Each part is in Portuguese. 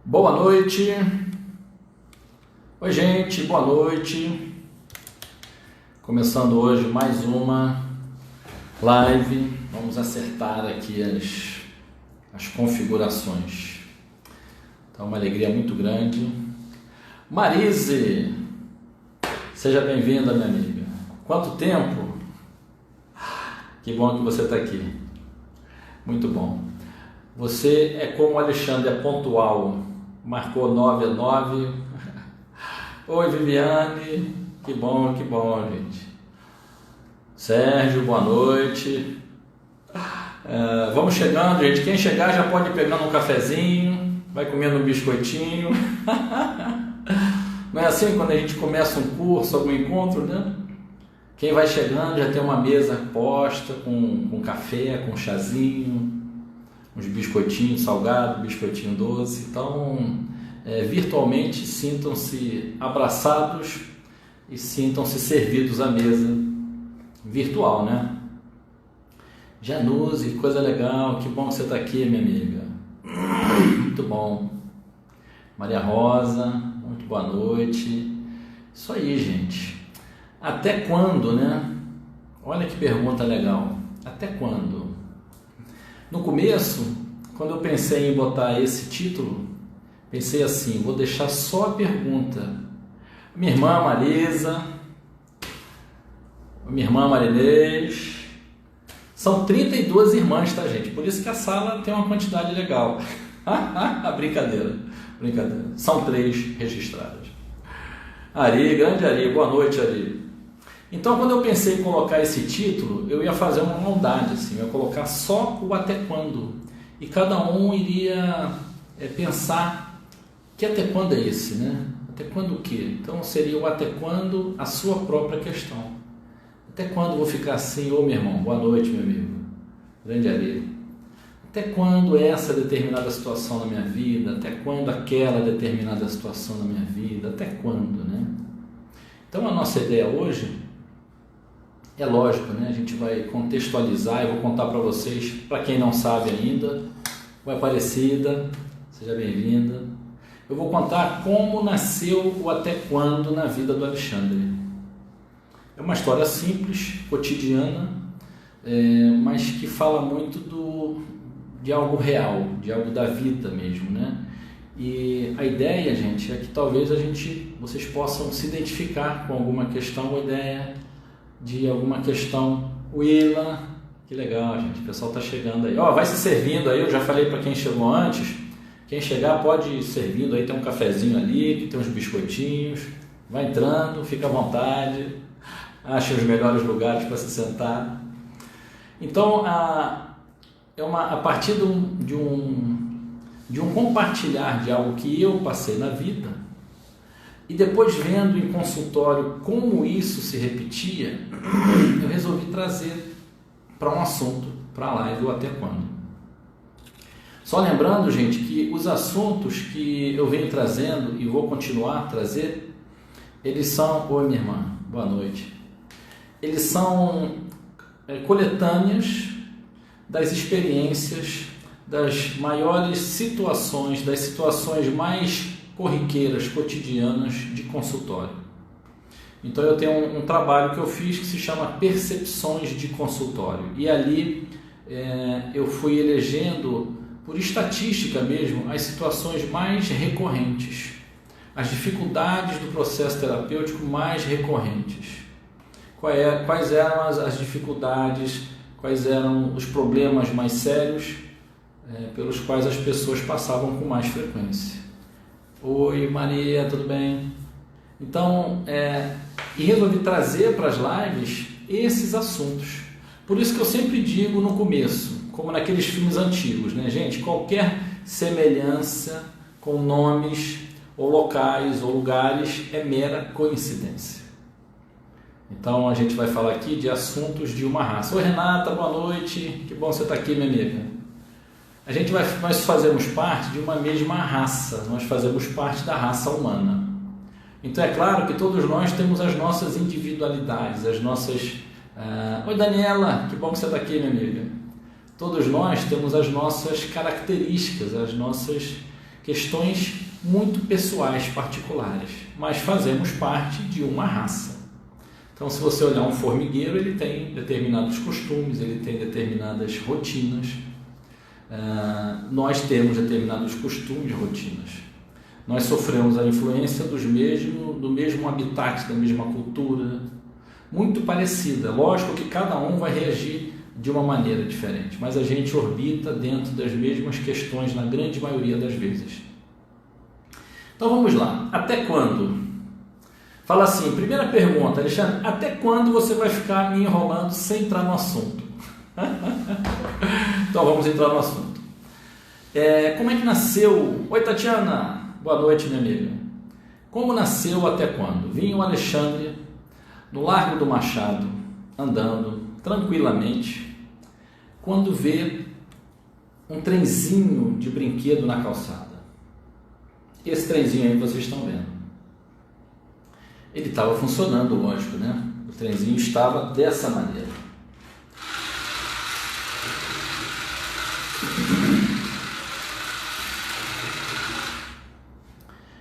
Boa noite. Oi, gente, boa noite. Começando hoje mais uma live. Vamos acertar aqui as configurações. Então, uma alegria muito grande. Marise, seja bem-vinda, minha amiga. Quanto tempo? Que bom que você está aqui. Muito bom. Você é como o Alexandre, é pontual. Marcou 9 às 9. Oi, Viviane. Que bom, gente. Sérgio, boa noite. Vamos chegando, gente. Quem chegar já pode ir pegando um cafezinho, vai comendo um biscoitinho. Não é assim quando a gente começa um curso, algum encontro, né? Quem vai chegando já tem uma mesa posta com café, com chazinho, uns biscoitinhos salgados, biscoitinho doce. Então, virtualmente, sintam-se abraçados e sintam-se servidos à mesa virtual, né? Januse, coisa legal, que bom que você está aqui, minha amiga. Muito bom. Maria Rosa, muito boa noite. Isso aí, gente. Até quando, né? Olha que pergunta legal. Até quando? No começo, quando eu pensei em botar esse título, pensei assim, vou deixar só a pergunta. Minha irmã Marisa, minha irmã Marinês, são 32 irmãs, tá, gente? Por isso que a sala tem uma quantidade legal. Brincadeira. São 3 registradas. Ari, grande Ari, boa noite, Ari. Então, quando eu pensei em colocar esse título, eu ia fazer uma maldade, assim, eu ia colocar só o até quando. E cada um iria pensar que até quando é esse, né? Até quando o quê? Então, seria o até quando a sua própria questão. Até quando eu vou ficar assim? Ô, meu irmão, boa noite, meu amigo. Grande Ari. Até quando essa determinada situação na minha vida? Até quando aquela determinada situação na minha vida? Até quando, né? Então, a nossa ideia hoje... É lógico, né? A gente vai contextualizar, eu vou contar para vocês, para quem não sabe ainda, oi Aparecida, seja bem-vinda. Eu vou contar como nasceu o até quando na vida do Alexandre. É uma história simples, cotidiana, mas que fala muito de algo real, de algo da vida mesmo, né? E a ideia, gente, é que talvez vocês possam se identificar com alguma questão ou ideia de alguma questão. Willa, que legal, gente, o pessoal está chegando aí. Vai se servindo aí, eu já falei para quem chegou antes, quem chegar pode ir servindo aí, tem um cafezinho ali, que tem uns biscoitinhos, vai entrando, fica à vontade, acha os melhores lugares para se sentar. Então, a partir de um compartilhar de algo que eu passei na vida, e depois vendo em consultório como isso se repetia, eu resolvi trazer para um assunto, para a live, o até quando. Só lembrando, gente, que os assuntos que eu venho trazendo e vou continuar a trazer, eles são... Oi, minha irmã, boa noite. Eles são coletâneas das experiências, das maiores situações, das situações mais corriqueiras, cotidianas de consultório. Então eu tenho um trabalho que eu fiz que se chama Percepções de Consultório, e ali eu fui elegendo, por estatística mesmo, as situações mais recorrentes, as dificuldades do processo terapêutico mais recorrentes. Quais eram as dificuldades, quais eram os problemas mais sérios pelos quais as pessoas passavam com mais frequência. Oi, Maria, tudo bem? Então, e resolvi trazer para as lives esses assuntos. Por isso que eu sempre digo no começo, como naqueles filmes antigos, né, gente? Qualquer semelhança com nomes, ou locais, ou lugares, é mera coincidência. Então, a gente vai falar aqui de assuntos de uma raça. Oi, Renata, boa noite. Que bom você estar aqui, minha amiga. Nós fazemos parte de uma mesma raça, nós fazemos parte da raça humana. Então é claro que todos nós temos as nossas individualidades, as nossas... Oi, Daniela, que bom que você está aqui, minha amiga. Todos nós temos as nossas características, as nossas questões muito pessoais, particulares, mas fazemos parte de uma raça. Então, se você olhar um formigueiro, ele tem determinados costumes, ele tem determinadas rotinas. Nós temos determinados costumes e rotinas. Nós sofremos a influência do mesmo habitat, da mesma cultura, muito parecida. Lógico que cada um vai reagir de uma maneira diferente, mas a gente orbita dentro das mesmas questões na grande maioria das vezes. Então vamos lá. Até quando? Fala assim, primeira pergunta, Alexandre, até quando você vai ficar me enrolando sem entrar no assunto? Então vamos entrar no assunto. Como é que nasceu? Oi, Tatiana, boa noite, minha amiga. Como nasceu até quando? Vinha o Alexandre no Largo do Machado, andando tranquilamente, quando vê um trenzinho de brinquedo na calçada. Esse trenzinho aí vocês estão vendo. Ele estava funcionando, lógico, né? O trenzinho estava dessa maneira.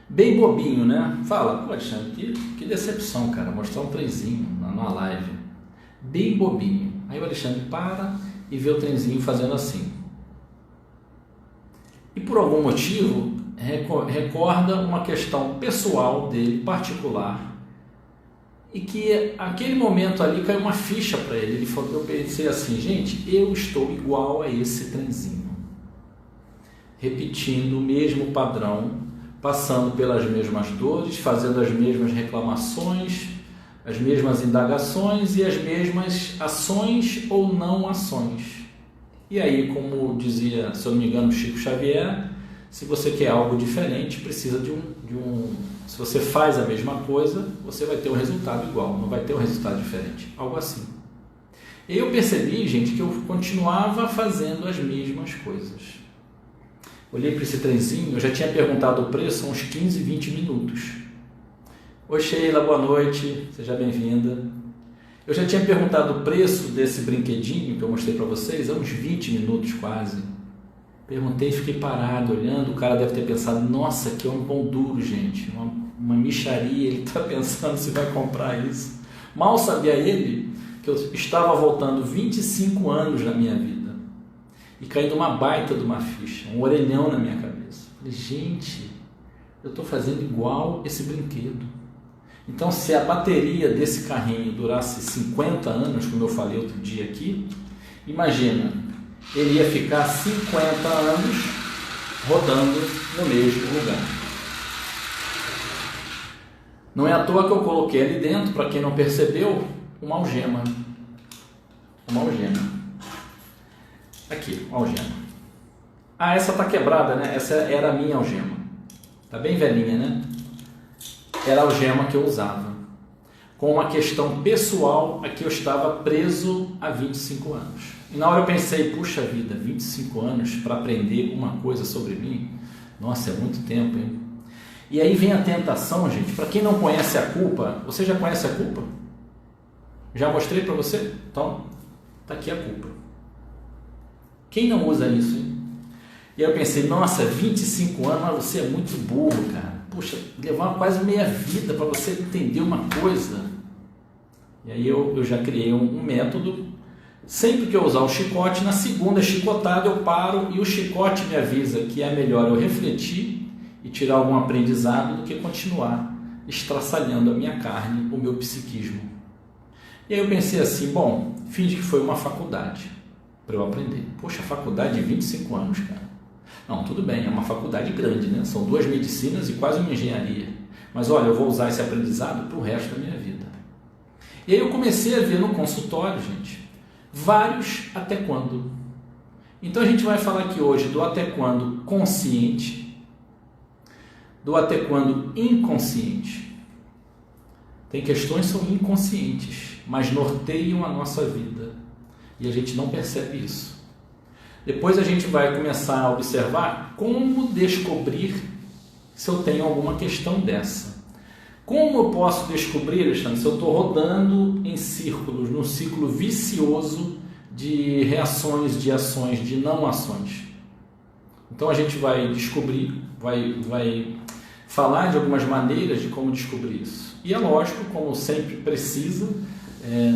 Bem bobinho, né? Fala, poxa, que decepção, cara, mostrar um trenzinho na live. Bem bobinho. Aí o Alexandre para e vê o trenzinho fazendo assim. E por algum motivo recorda uma questão pessoal dele, particular, e que aquele momento ali caiu uma ficha para ele. Ele falou, eu pensei assim, gente, eu estou igual a esse trenzinho, repetindo o mesmo padrão, passando pelas mesmas dores, fazendo as mesmas reclamações, as mesmas indagações e as mesmas ações ou não ações. E aí, como dizia, se eu não me engano, Chico Xavier, se você quer algo diferente, precisa de um... Se você faz a mesma coisa, você vai ter um resultado igual, não vai ter um resultado diferente. Algo assim. E eu percebi, gente, que eu continuava fazendo as mesmas coisas. Olhei para esse trenzinho, eu já tinha perguntado o preço há uns 15, 20 minutos. Oi, Sheila, boa noite, seja bem-vinda. Eu já tinha perguntado o preço desse brinquedinho que eu mostrei para vocês há uns 20 minutos quase. Perguntei, fiquei parado olhando, o cara deve ter pensado, nossa, que é um pão duro, gente, uma mixaria, ele está pensando se vai comprar isso. Mal sabia ele que eu estava voltando 25 anos na minha vida e caindo uma baita de uma ficha, um orelhão na minha cabeça. Falei, gente, eu estou fazendo igual esse brinquedo. Então, se a bateria desse carrinho durasse 50 anos, como eu falei outro dia aqui, imagina, ele ia ficar 50 anos rodando no mesmo lugar. Não é à toa que eu coloquei ali dentro, para quem não percebeu, uma algema. Uma algema. Aqui, uma algema. Ah, essa tá quebrada, né? Essa era a minha algema. Tá bem velhinha, né? Era a algema que eu usava. Com uma questão pessoal a que eu estava preso há 25 anos. E na hora eu pensei, puxa vida, 25 anos para aprender uma coisa sobre mim? Nossa, é muito tempo, hein? E aí vem a tentação, gente. Para quem não conhece a culpa, você já conhece a culpa? Já mostrei para você? Então, tá aqui a culpa. Quem não usa isso, hein? E aí eu pensei, nossa, 25 anos, mas você é muito burro, cara. Puxa, levar quase meia vida para você entender uma coisa. E aí eu já criei um método. Sempre que eu usar o chicote, na segunda chicotada eu paro e o chicote me avisa que é melhor eu refletir e tirar algum aprendizado do que continuar estraçalhando a minha carne, o meu psiquismo. E aí eu pensei assim, bom, finge que foi uma faculdade para eu aprender. Poxa, faculdade de 25 anos, cara. Não, tudo bem, é uma faculdade grande, né? São 2 medicinas e quase uma engenharia. Mas olha, eu vou usar esse aprendizado para o resto da minha vida. E aí eu comecei a ver no consultório, gente, vários até quando. Então a gente vai falar aqui hoje do até quando consciente, do até quando inconsciente. Tem questões que são inconscientes, mas norteiam a nossa vida e a gente não percebe isso. Depois a gente vai começar a observar como descobrir se eu tenho alguma questão dessa. Como eu posso descobrir, Alexandre, se eu estou rodando em círculos, num ciclo vicioso de reações, de ações, de não ações? Então a gente vai descobrir, vai falar de algumas maneiras de como descobrir isso. E é lógico, como sempre precisa,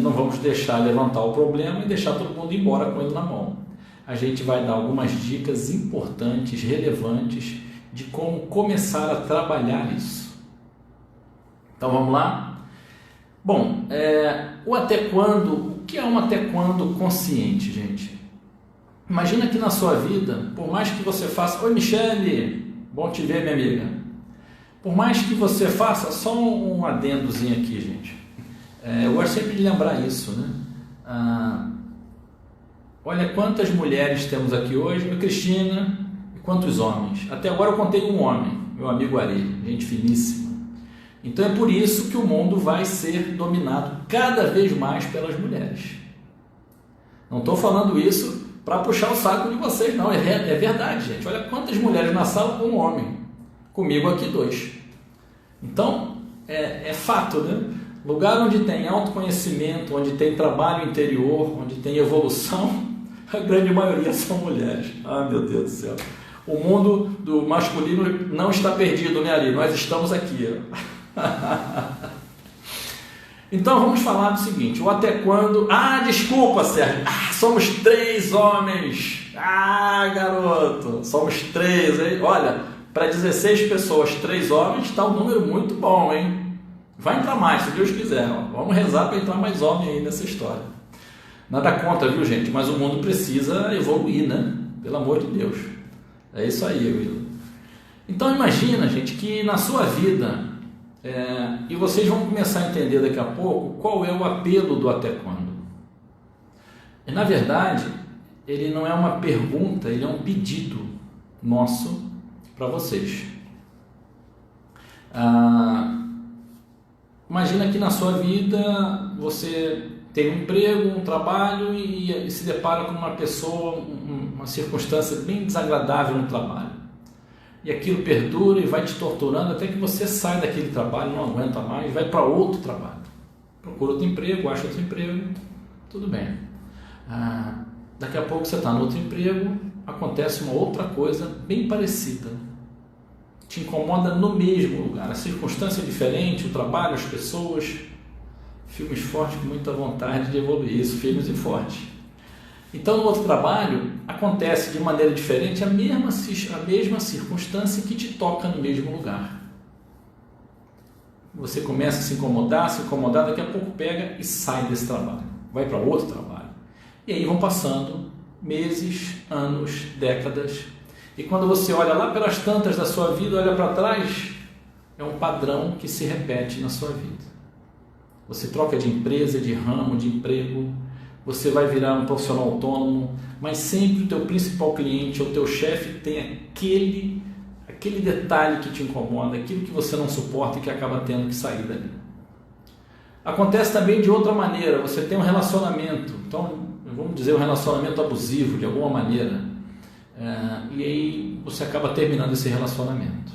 não vamos deixar levantar o problema e deixar todo mundo embora com ele na mão. A gente vai dar algumas dicas importantes, relevantes, de como começar a trabalhar isso. Então vamos lá? Bom, o que é um até quando consciente, gente? Imagina que na sua vida, por mais que você faça... Oi, Michele, bom te ver, minha amiga. Por mais que você faça, só um adendozinho aqui, gente. Eu gosto sempre de lembrar isso, né? Olha quantas mulheres temos aqui hoje, Cristina, e quantos homens. Até agora eu contei um homem, meu amigo Ari, gente finíssima. Então é por isso que o mundo vai ser dominado cada vez mais pelas mulheres. Não estou falando isso para puxar o saco de vocês, não. É verdade, gente. Olha quantas mulheres na sala com um homem. Comigo aqui 2. Então, é fato, né? Lugar onde tem autoconhecimento, onde tem trabalho interior, onde tem evolução, a grande maioria são mulheres. Ah, meu Deus do céu. O mundo do masculino não está perdido, né, Ari? Nós estamos aqui. Então vamos falar do seguinte, o até quando... desculpa, Sérgio. Somos 3 homens. Garoto, somos 3, hein? Olha, para 16 pessoas, 3 homens, está um número muito bom, hein? Vai entrar mais, se Deus quiser. Vamos rezar para entrar mais homem aí nessa história. Nada contra, viu, gente? Mas o mundo precisa evoluir, né? Pelo amor de Deus. É isso aí, Will. Então imagina, gente, que na sua vida, e vocês vão começar a entender daqui a pouco qual é o apelo do até quando. E na verdade, ele não é uma pergunta, ele é um pedido nosso para vocês. Imagina que na sua vida você tem um emprego, um trabalho e se depara com uma pessoa, uma circunstância bem desagradável no trabalho. E aquilo perdura e vai te torturando até que você sai daquele trabalho, não aguenta mais, vai para outro trabalho. Procura outro emprego, acha outro emprego, tudo bem. Daqui a pouco você está no outro emprego, acontece uma outra coisa bem parecida. Te incomoda no mesmo lugar, a circunstância é diferente, o trabalho, as pessoas, filmes fortes com muita vontade de evoluir isso, filmes e fortes. Então no outro trabalho acontece de maneira diferente a mesma circunstância que te toca no mesmo lugar. Você começa a se incomodar, daqui a pouco pega e sai desse trabalho, vai para outro trabalho. E aí vão passando meses, anos, décadas. E quando você olha lá pelas tantas da sua vida, olha para trás, é um padrão que se repete na sua vida. Você troca de empresa, de ramo, de emprego, você vai virar um profissional autônomo, mas sempre o teu principal cliente ou o teu chefe tem aquele detalhe que te incomoda, aquilo que você não suporta e que acaba tendo que sair dali. Acontece também de outra maneira, você tem um relacionamento, então vamos dizer um relacionamento abusivo de alguma maneira, e aí você acaba terminando esse relacionamento.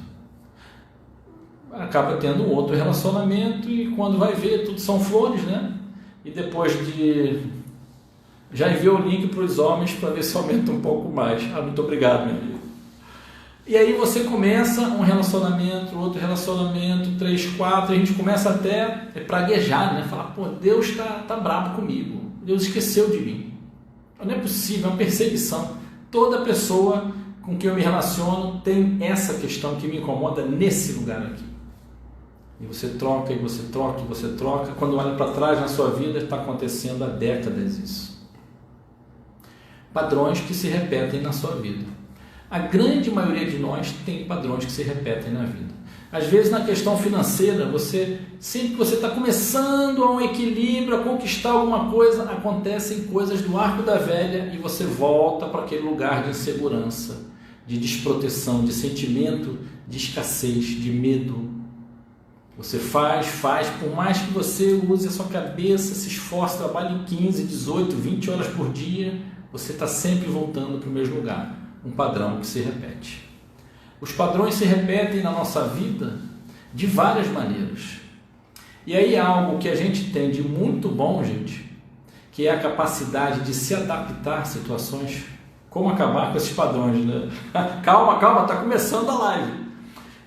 Acaba tendo um outro relacionamento e quando vai ver, tudo são flores, né? E depois de... Já enviou o link para os homens para ver se aumenta um pouco mais. Muito obrigado, meu amigo. E aí você começa um relacionamento, outro relacionamento, 3, 4, e a gente começa até praguejar, né? Falar, Deus tá bravo comigo, Deus esqueceu de mim. Não é possível, é uma perseguição. Toda pessoa com quem eu me relaciono tem essa questão que me incomoda nesse lugar aqui. E você troca, e você troca, e você troca. Quando olha para trás na sua vida, está acontecendo há décadas isso. Padrões que se repetem na sua vida. A grande maioria de nós tem padrões que se repetem na vida. Às vezes na questão financeira, sempre que você está começando a um equilíbrio, a conquistar alguma coisa, acontecem coisas do arco da velha e você volta para aquele lugar de insegurança, de desproteção, de sentimento de escassez, de medo. Você faz, por mais que você use a sua cabeça, se esforce, trabalhe 15, 18, 20 horas por dia, você está sempre voltando para o mesmo lugar. Um padrão que se repete. Os padrões se repetem na nossa vida de várias maneiras. E aí há algo que a gente tem de muito bom, gente, que é a capacidade de se adaptar a situações como acabar com esses padrões, né? Calma, calma, está começando a live.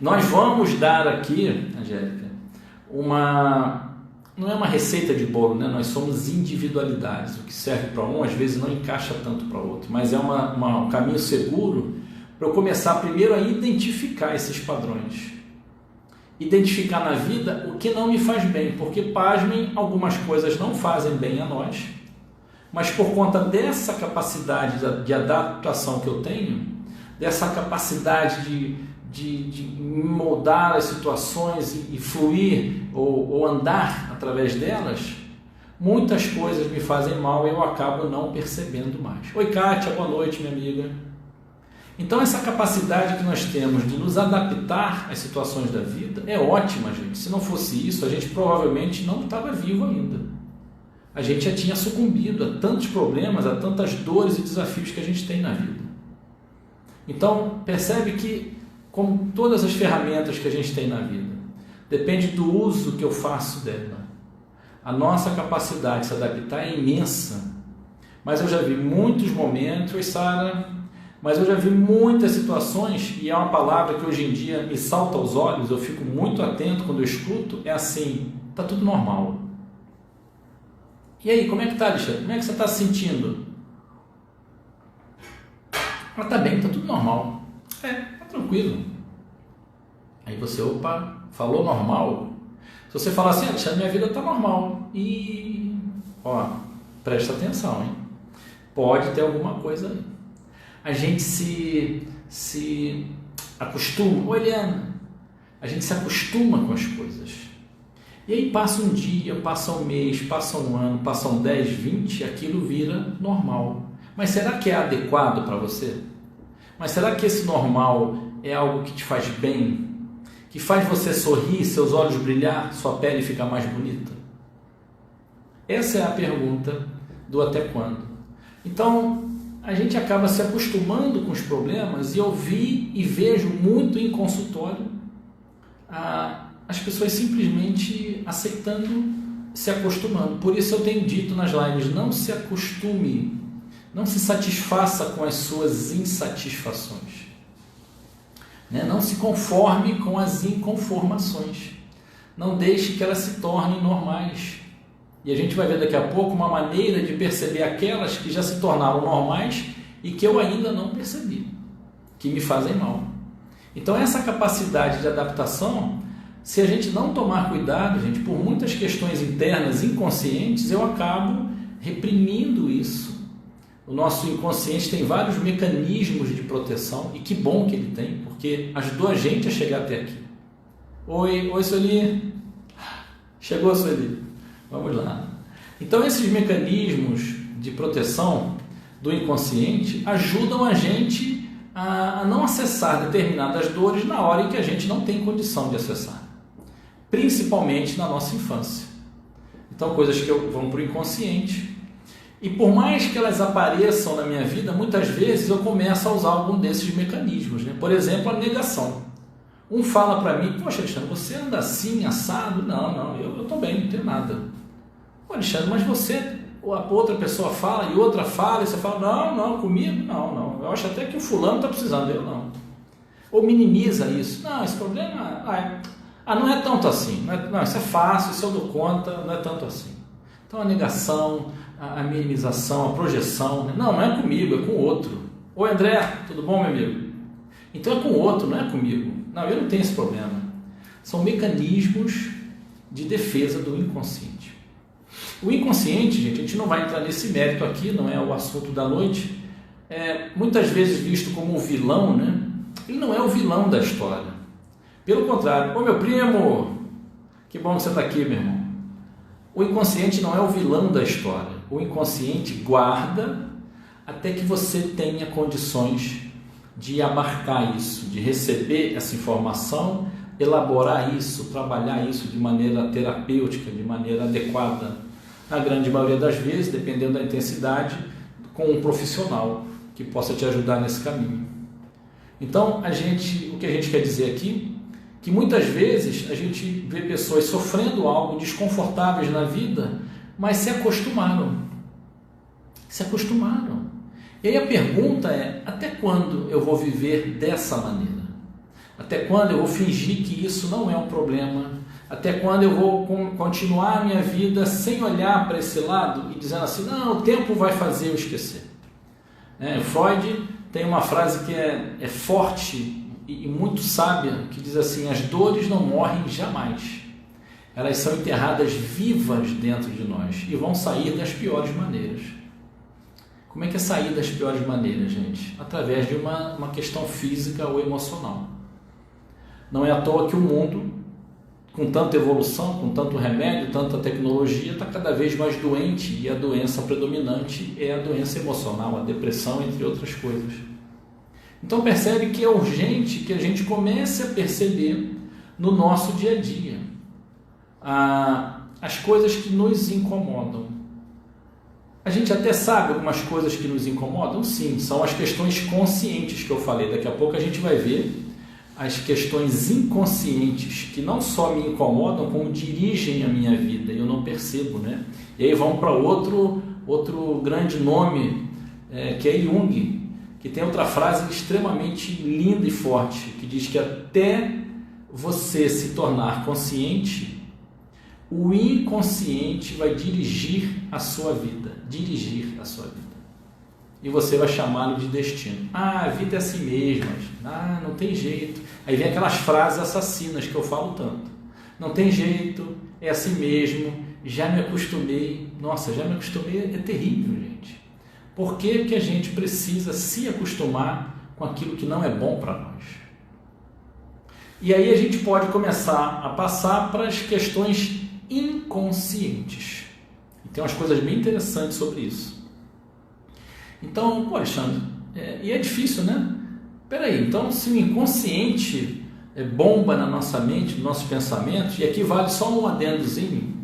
Nós vamos dar aqui, Angélica, não é uma receita de bolo, né? Nós somos individualidades. O que serve para um, às vezes, não encaixa tanto para o outro, mas é um caminho seguro para eu começar primeiro a identificar esses padrões. Identificar na vida o que não me faz bem, porque, pasmem, algumas coisas não fazem bem a nós, mas por conta dessa capacidade de adaptação que eu tenho, dessa capacidade de moldar as situações e fluir ou andar através delas, muitas coisas me fazem mal e eu acabo não percebendo mais. Oi, Kátia, boa noite, minha amiga. Então, essa capacidade que nós temos de nos adaptar às situações da vida é ótima, gente. Se não fosse isso, a gente provavelmente não estava vivo ainda. A gente já tinha sucumbido a tantos problemas, a tantas dores e desafios que a gente tem na vida. Então, percebe que, como todas as ferramentas que a gente tem na vida, depende do uso que eu faço dela. A nossa capacidade de se adaptar é imensa. Mas eu já vi muitos momentos, Sara, mas eu já vi muitas situações, e é uma palavra que hoje em dia me salta aos olhos, eu fico muito atento quando eu escuto, é assim, está tudo normal. E aí, como é que está, Alexandre? Como é que você está se sentindo? Mas está bem, está tudo normal. Está tranquilo. Aí você, opa, falou normal? Se você falar assim, Alexandre, minha vida está normal. E, presta atenção, hein? Pode ter alguma coisa aí. A gente se acostuma. Ô, Eliana, a gente se acostuma com as coisas. E aí passa um dia, passa um mês, passa um ano, passam 10, 20, aquilo vira normal. Mas será que é adequado para você? Mas será que esse normal é algo que te faz bem? Que faz você sorrir, seus olhos brilhar, sua pele ficar mais bonita? Essa é a pergunta do até quando. Então, a gente acaba se acostumando com os problemas, e eu vi e vejo muito em consultório as pessoas simplesmente aceitando, se acostumando. Por isso eu tenho dito nas lives, não se acostume, não se satisfaça com as suas insatisfações, né? Não se conforme com as inconformações, não deixe que elas se tornem normais. E a gente vai ver daqui a pouco uma maneira de perceber aquelas que já se tornaram normais e que eu ainda não percebi, que me fazem mal. Então essa capacidade de adaptação, se a gente não tomar cuidado, gente, por muitas questões internas inconscientes, eu acabo reprimindo isso. O nosso inconsciente tem vários mecanismos de proteção, e que bom que ele tem, porque ajudou a gente a chegar até aqui. Oi, Sueli. Chegou, Sueli. Vamos lá. Então, esses mecanismos de proteção do inconsciente ajudam a gente a não acessar determinadas dores na hora em que a gente não tem condição de acessar, principalmente na nossa infância. Então, coisas que vão para o inconsciente, e por mais que elas apareçam na minha vida, muitas vezes eu começo a usar algum desses mecanismos, né? Por exemplo, a negação. Um fala para mim, poxa, Alexandre, você anda assim, assado? Não, eu estou bem, não tenho nada. Pô, Alexandre, mas você, a outra pessoa fala e outra fala, e você fala, não, comigo, não, eu acho até que o fulano está precisando, eu não. Ou minimiza isso, não, esse problema, não é tanto assim, não, isso é fácil, isso eu dou conta, não é tanto assim. Então a negação, a minimização, a projeção, né? Não é comigo, é com o outro. Oi, André, tudo bom, meu amigo? Então é com o outro, não é comigo. Não, eu não tenho esse problema. São mecanismos de defesa do inconsciente. O inconsciente, gente, a gente não vai entrar nesse mérito aqui, não é o assunto da noite, é muitas vezes visto como o vilão, né? Ele não é o vilão da história. Pelo contrário, ô meu primo, que bom que você está aqui, meu irmão. O inconsciente não é o vilão da história. O inconsciente guarda até que você tenha condições de abarcar isso, de receber essa informação, elaborar isso, trabalhar isso de maneira terapêutica, de maneira adequada. Na grande maioria das vezes, dependendo da intensidade, com um profissional que possa te ajudar nesse caminho. Então, o que a gente quer dizer aqui, que muitas vezes a gente vê pessoas sofrendo algo desconfortáveis na vida, mas se acostumaram. E aí a pergunta é, até quando eu vou viver dessa maneira? Até quando eu vou fingir que isso não é um problema? Até quando eu vou continuar a minha vida sem olhar para esse lado e dizendo assim, não, o tempo vai fazer eu esquecer. Freud tem uma frase que é forte e muito sábia, que diz assim, as dores não morrem jamais. Elas são enterradas vivas dentro de nós e vão sair das piores maneiras. Como é que é sair das piores maneiras, gente? Através de uma questão física ou emocional. Não é à toa que o mundo, com tanta evolução, com tanto remédio, tanta tecnologia, está cada vez mais doente, e a doença predominante é a doença emocional, a depressão, entre outras coisas. Então percebe que é urgente que a gente comece a perceber no nosso dia a dia as coisas que nos incomodam. A gente até sabe algumas coisas que nos incomodam? Sim, são as questões conscientes que eu falei. Daqui a pouco a gente vai ver as questões inconscientes que não só me incomodam, como dirigem a minha vida e eu não percebo, né? E aí vamos para outro grande nome, que é Jung, que tem outra frase extremamente linda e forte, que diz que até você se tornar consciente, o inconsciente vai dirigir a sua vida, e você vai chamá-lo de destino. A vida é assim mesmo, não tem jeito. Aí vem aquelas frases assassinas que eu falo tanto. Não tem jeito, é assim mesmo, já me acostumei. Nossa, já me acostumei é terrível, gente. Por que a gente precisa se acostumar com aquilo que não é bom para nós? E aí a gente pode começar a passar para as questões inconscientes. E tem umas coisas bem interessantes sobre isso. Então, Alexandre, e é difícil, né? Peraí, então se o inconsciente bomba na nossa mente, nos nossos pensamentos, e aqui vale só um adendozinho,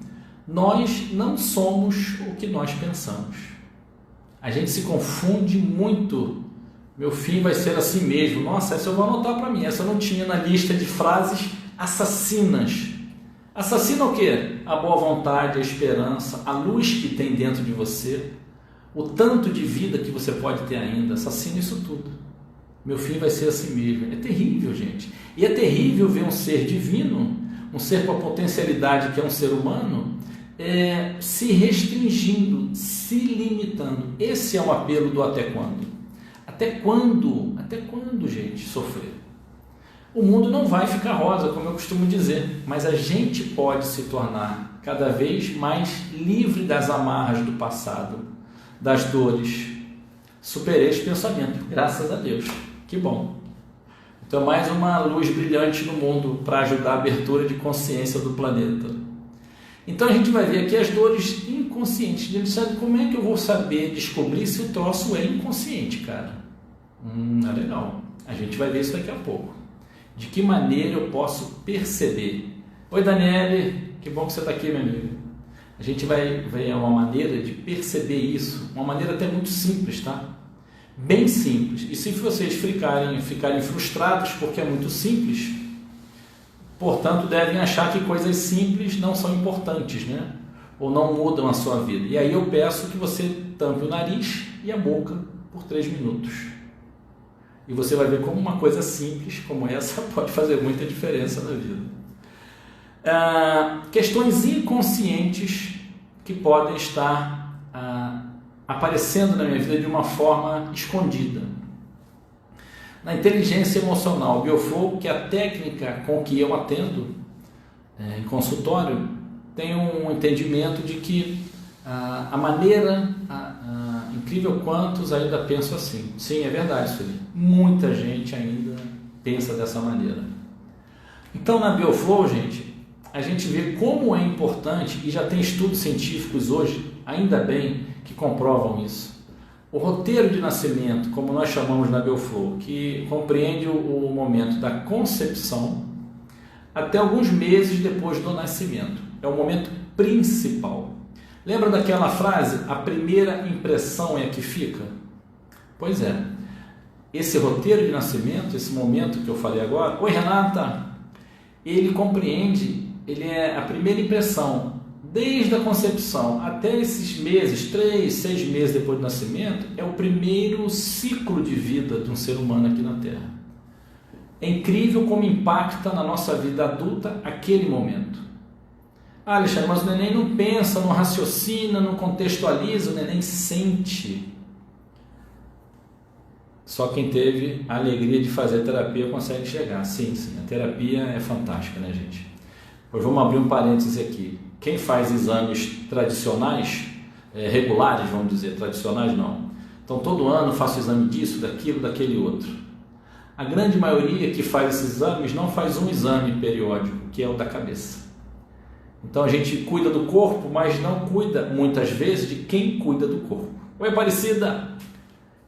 nós não somos o que nós pensamos. A gente se confunde muito. Meu fim vai ser assim mesmo. Nossa, essa eu vou anotar para mim. Essa eu não tinha na lista de frases assassinas. Assassina o quê? A boa vontade, a esperança, a luz que tem dentro de você, o tanto de vida que você pode ter ainda. Assassina isso tudo. Meu fim vai ser assim mesmo. É terrível, gente. E é terrível ver um ser divino, um ser com a potencialidade que é um ser humano, se restringindo, se limitando. Esse é o apelo do até quando. Até quando, gente, sofrer? O mundo não vai ficar rosa, como eu costumo dizer, mas a gente pode se tornar cada vez mais livre das amarras do passado, das dores. Superei esse pensamento, graças a Deus. Que bom. Então, mais uma luz brilhante no mundo para ajudar a abertura de consciência do planeta. Então, a gente vai ver aqui as dores inconscientes. A gente sabe como é que eu vou saber descobrir se o troço é inconsciente, cara? É legal. A gente vai ver isso daqui a pouco. De que maneira eu posso perceber? Oi, Daniele, que bom que você está aqui, meu amigo. A gente vai ver uma maneira de perceber isso, uma maneira até muito simples, tá? Bem simples. E se vocês ficarem frustrados porque é muito simples, portanto, devem achar que coisas simples não são importantes, né? Ou não mudam a sua vida. E aí eu peço que você tampe o nariz e a boca por 3 minutos. E você vai ver como uma coisa simples como essa pode fazer muita diferença na vida. Questões inconscientes que podem estar aparecendo na minha vida de uma forma escondida. Na inteligência emocional Bioflow, que é a técnica com que eu atendo em consultório, tem um entendimento de que a maneira, incrível quantos ainda pensam assim. Sim, é verdade, Felipe. Muita gente ainda pensa dessa maneira. Então, na Bioflow, gente, a gente vê como é importante, e já tem estudos científicos hoje, ainda bem, que comprovam isso. O roteiro de nascimento, como nós chamamos na Bioflow, que compreende o momento da concepção até alguns meses depois do nascimento. É o momento principal. Lembra daquela frase, a primeira impressão é a que fica? Pois é. Esse roteiro de nascimento, esse momento que eu falei agora, oi Renata, ele compreende, ele é a primeira impressão desde a concepção até esses meses, 3, 6 meses depois do nascimento, é o primeiro ciclo de vida de um ser humano aqui na Terra. É incrível como impacta na nossa vida adulta aquele momento. Ah, Alexandre, mas o neném não pensa, não raciocina, não contextualiza, o neném sente. Só quem teve a alegria de fazer terapia consegue chegar. Sim, a terapia é fantástica, né, gente? Pois vamos abrir um parêntese aqui. Quem faz exames tradicionais, regulares, vamos dizer, tradicionais não. Então, todo ano faço exame disso, daquilo, daquele outro. A grande maioria que faz esses exames não faz um exame periódico, que é o da cabeça. Então, a gente cuida do corpo, mas não cuida, muitas vezes, de quem cuida do corpo. Oi, Aparecida!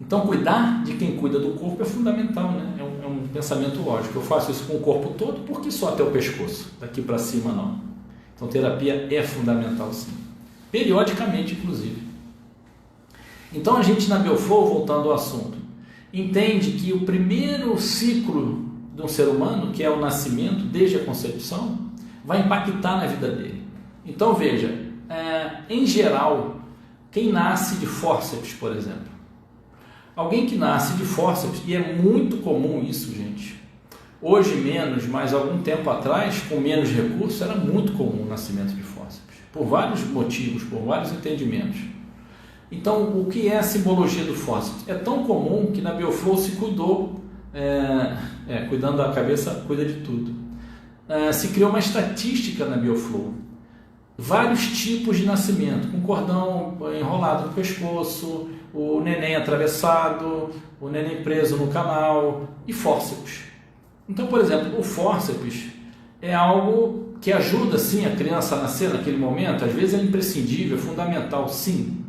Então, cuidar de quem cuida do corpo é fundamental, né? É um pensamento lógico. Eu faço isso com o corpo todo, porque só até o pescoço, daqui para cima não. Então, terapia é fundamental, sim. Periodicamente, inclusive. Então, a gente na Bioflow, voltando ao assunto, entende que o primeiro ciclo de um ser humano, que é o nascimento, desde a concepção, vai impactar na vida dele. Então, veja, em geral, quem nasce de fórceps, por exemplo, alguém que nasce de fórceps, e é muito comum isso, gente. Hoje menos, mas algum tempo atrás, com menos recursos, era muito comum o nascimento de fórceps. Por vários motivos, por vários entendimentos. Então, o que é a simbologia do fórceps? É tão comum que na Bioflow se cuidou, cuidando da cabeça, cuida de tudo. Se criou uma estatística na Bioflow. Vários tipos de nascimento, com cordão enrolado no pescoço, o neném atravessado, o neném preso no canal e fórceps. Então, por exemplo, o fórceps é algo que ajuda, sim, a criança a nascer naquele momento. Às vezes é imprescindível, é fundamental, sim,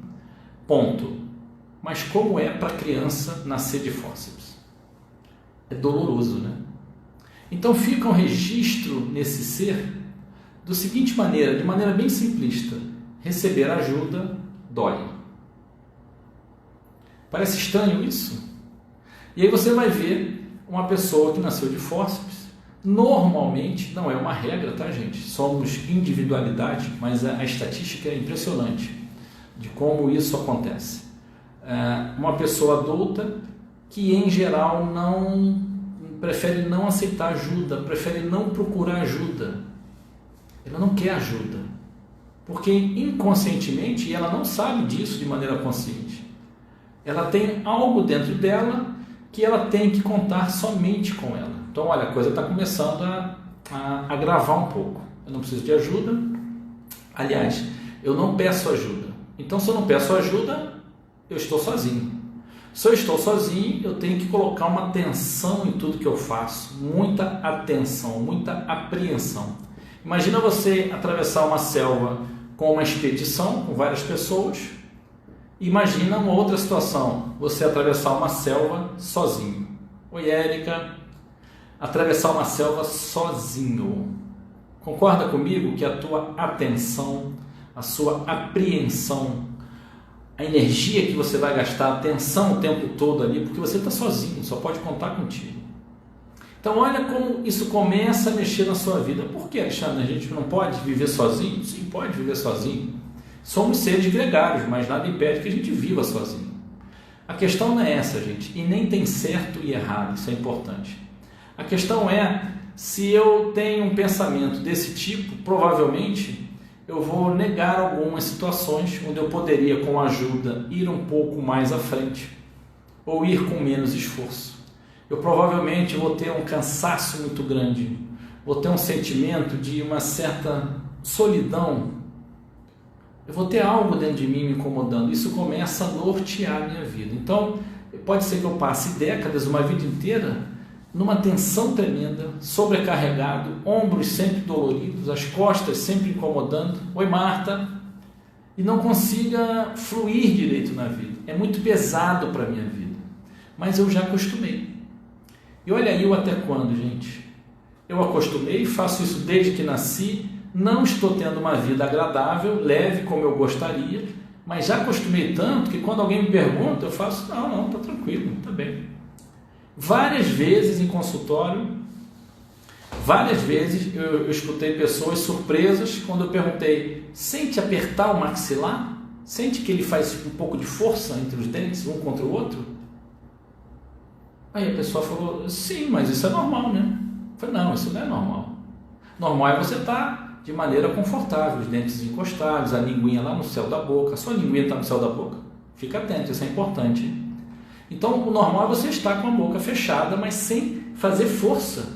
ponto. Mas como é para a criança nascer de fórceps? É doloroso, né? Então fica um registro nesse ser do seguinte maneira, de maneira bem simplista: receber ajuda dói. Parece estranho isso? E aí você vai ver uma pessoa que nasceu de fórceps, normalmente, não é uma regra, tá, gente? Somos individualidade, mas a estatística é impressionante de como isso acontece. Uma pessoa adulta que, em geral, prefere não aceitar ajuda, prefere não procurar ajuda. Ela não quer ajuda, porque inconscientemente, e ela não sabe disso de maneira consciente, ela tem algo dentro dela que ela tem que contar somente com ela. Então, olha, a coisa está começando a agravar um pouco. Eu não preciso de ajuda. Aliás, eu não peço ajuda. Então, se eu não peço ajuda, eu estou sozinho. Se eu estou sozinho, eu tenho que colocar uma atenção em tudo que eu faço. Muita atenção, muita apreensão. Imagina você atravessar uma selva com uma expedição, com várias pessoas. Imagina uma outra situação, você atravessar uma selva sozinho. Oi, Érica. Atravessar uma selva sozinho. Concorda comigo que a tua atenção, a sua apreensão, a energia que você vai gastar, a atenção o tempo todo ali, porque você está sozinho, só pode contar contigo. Então olha como isso começa a mexer na sua vida. Por que, Alexandre, a gente não pode viver sozinho? Sim, pode viver sozinho. Somos seres gregários, mas nada impede que a gente viva sozinho. A questão não é essa, gente, e nem tem certo e errado, isso é importante. A questão é, se eu tenho um pensamento desse tipo, provavelmente eu vou negar algumas situações onde eu poderia, com ajuda, ir um pouco mais à frente, ou ir com menos esforço. Eu provavelmente vou ter um cansaço muito grande, vou ter um sentimento de uma certa solidão, eu vou ter algo dentro de mim me incomodando. Isso começa a nortear a minha vida. Então, pode ser que eu passe décadas, uma vida inteira, numa tensão tremenda, sobrecarregado, ombros sempre doloridos, as costas sempre incomodando. Oi, Marta. E não consiga fluir direito na vida. É muito pesado para a minha vida. Mas eu já acostumei. E olha aí o até quando, gente. Eu acostumei, faço isso desde que nasci. Não estou tendo uma vida agradável, leve como eu gostaria, mas já acostumei tanto que quando alguém me pergunta, eu faço, não, está tranquilo, está bem. Várias vezes em consultório, Várias vezes eu escutei pessoas surpresas quando eu perguntei: sente apertar o maxilar? Sente que ele faz um pouco de força entre os dentes, um contra o outro? Aí a pessoa falou: sim, mas isso é normal, né? Eu falei: não, isso não é normal. Normal é você estar de maneira confortável, os dentes encostados, a linguinha lá no céu da boca. A sua linguinha está no céu da boca? Fica atento, isso é importante. Então, o normal é você estar com a boca fechada, mas sem fazer força.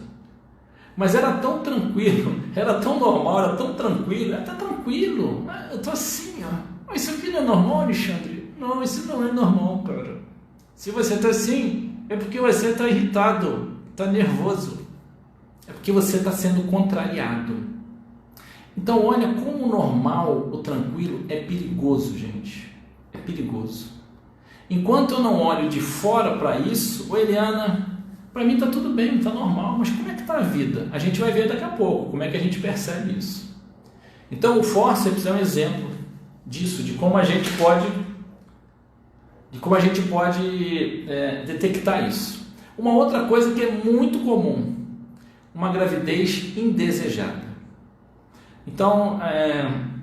Mas era tão tranquilo, era tão normal, era tão tranquilo, está tranquilo. Eu estou assim, ó. Mas isso aqui não é normal, Alexandre? Não, isso não é normal, cara. Se você está assim, é porque você está irritado, está nervoso. É porque você está sendo contrariado. Então, olha como o normal, o tranquilo, é perigoso, gente. É perigoso. Enquanto eu não olho de fora para isso, ô Eliana, para mim está tudo bem, está normal, mas como é que está a vida? A gente vai ver daqui a pouco, como é que a gente percebe isso. Então o fórceps é um exemplo disso, de como a gente pode detectar isso. Uma outra coisa que é muito comum, uma gravidez indesejada. Então,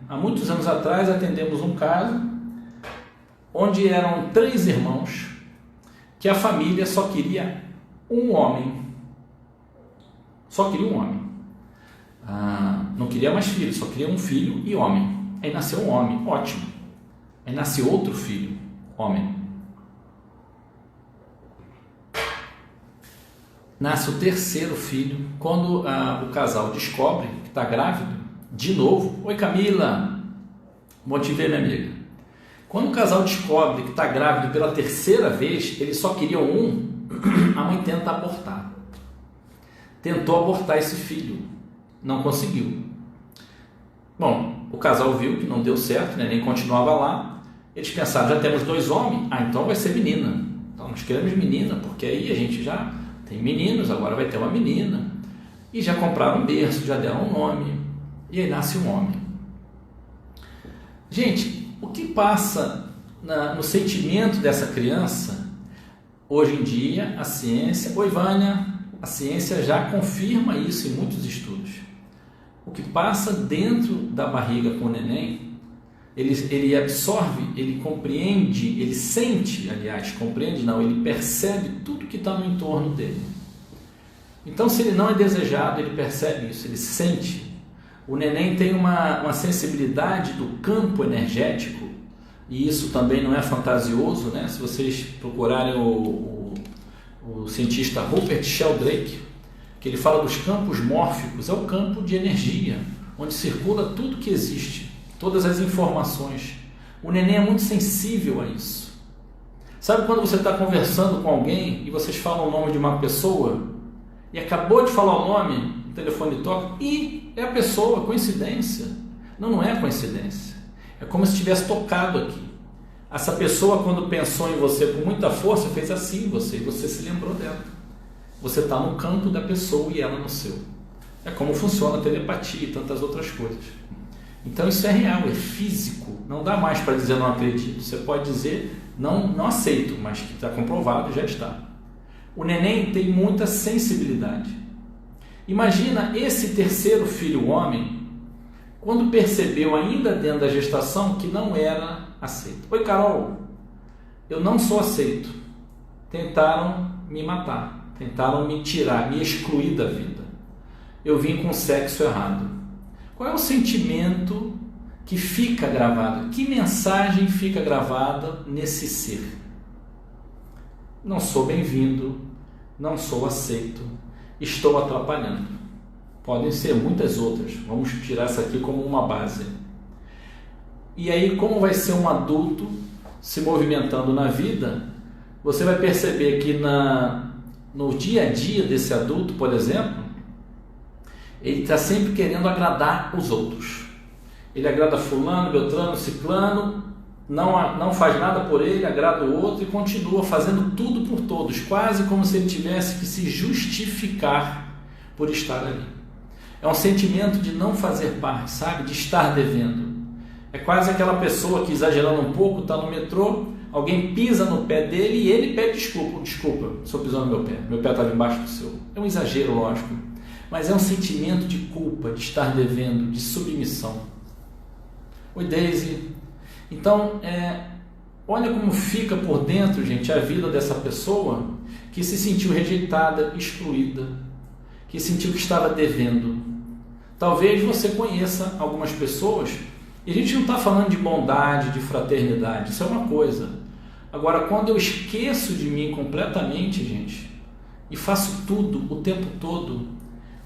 há muitos anos atrás atendemos um caso onde eram 3 irmãos que a família só queria um homem. Só queria um homem. Não queria mais filhos, só queria um filho e homem. Aí nasceu um homem, ótimo. Aí nasceu outro filho, homem. Nasce o 3º filho. Quando o casal descobre que está grávido, de novo: oi Camila, bom te ver, minha amiga. Quando o casal descobre que está grávido pela 3ª vez, eles só queriam um, a mãe tenta abortar. Tentou abortar esse filho, não conseguiu. Bom, o casal viu que não deu certo, nem continuava lá. Eles pensaram: já temos 2 homens, então vai ser menina. Então nós queremos menina, porque aí a gente já tem meninos, agora vai ter uma menina. E já compraram um berço, já deram um nome, e aí nasce um homem. Gente, o que passa no sentimento dessa criança, hoje em dia, a ciência... Oi, Vânia, a ciência já confirma isso em muitos estudos. O que passa dentro da barriga com o neném, ele absorve, ele compreende, ele sente, aliás, compreende não, ele percebe tudo que está no entorno dele. Então, se ele não é desejado, ele percebe isso, ele sente. O neném tem uma sensibilidade do campo energético, e isso também não é fantasioso, né? Se vocês procurarem o cientista Rupert Sheldrake, que ele fala dos campos mórficos, é o campo de energia, onde circula tudo que existe, todas as informações. O neném é muito sensível a isso. Sabe quando você está conversando com alguém e vocês falam o nome de uma pessoa e acabou de falar o nome, o telefone toca e é a pessoa, coincidência? Não, não é coincidência. É como se tivesse tocado aqui. Essa pessoa, quando pensou em você com muita força, fez assim em você, e você se lembrou dela. Você está no campo da pessoa e ela no seu. É como funciona a telepatia e tantas outras coisas. Então isso é real, é físico. Não dá mais para dizer não acredito. Você pode dizer não aceito, mas que está comprovado, já está. O neném tem muita sensibilidade. Imagina esse 3º filho homem, quando percebeu ainda dentro da gestação que não era aceito. Oi, Carol, eu não sou aceito. Tentaram me matar, tentaram me tirar, me excluir da vida. Eu vim com o sexo errado. Qual é o sentimento que fica gravado? Que mensagem fica gravada nesse ser? Não sou bem-vindo, não sou aceito, estou atrapalhando. Podem ser muitas outras, vamos tirar essa aqui como uma base. E aí, como vai ser um adulto se movimentando na vida, você vai perceber que no dia a dia desse adulto, por exemplo, ele está sempre querendo agradar os outros. Ele agrada fulano, beltrano, ciclano, não faz nada por ele, agrada o outro e continua fazendo tudo por todos, quase como se ele tivesse que se justificar por estar ali. É um sentimento de não fazer parte, sabe? De estar devendo. É quase aquela pessoa que, exagerando um pouco, está no metrô, alguém pisa no pé dele e ele pede desculpa, o senhor pisou no meu pé estava embaixo do seu. É um exagero, lógico. mas é um sentimento de culpa, de estar devendo, de submissão. Oi, Daisy. Então, olha como fica por dentro, gente, a vida dessa pessoa que se sentiu rejeitada, excluída, que sentiu que estava devendo. Talvez você conheça algumas pessoas, e a gente não está falando de bondade, de fraternidade, isso é uma coisa. Agora, quando eu esqueço de mim completamente, gente, e faço tudo o tempo todo,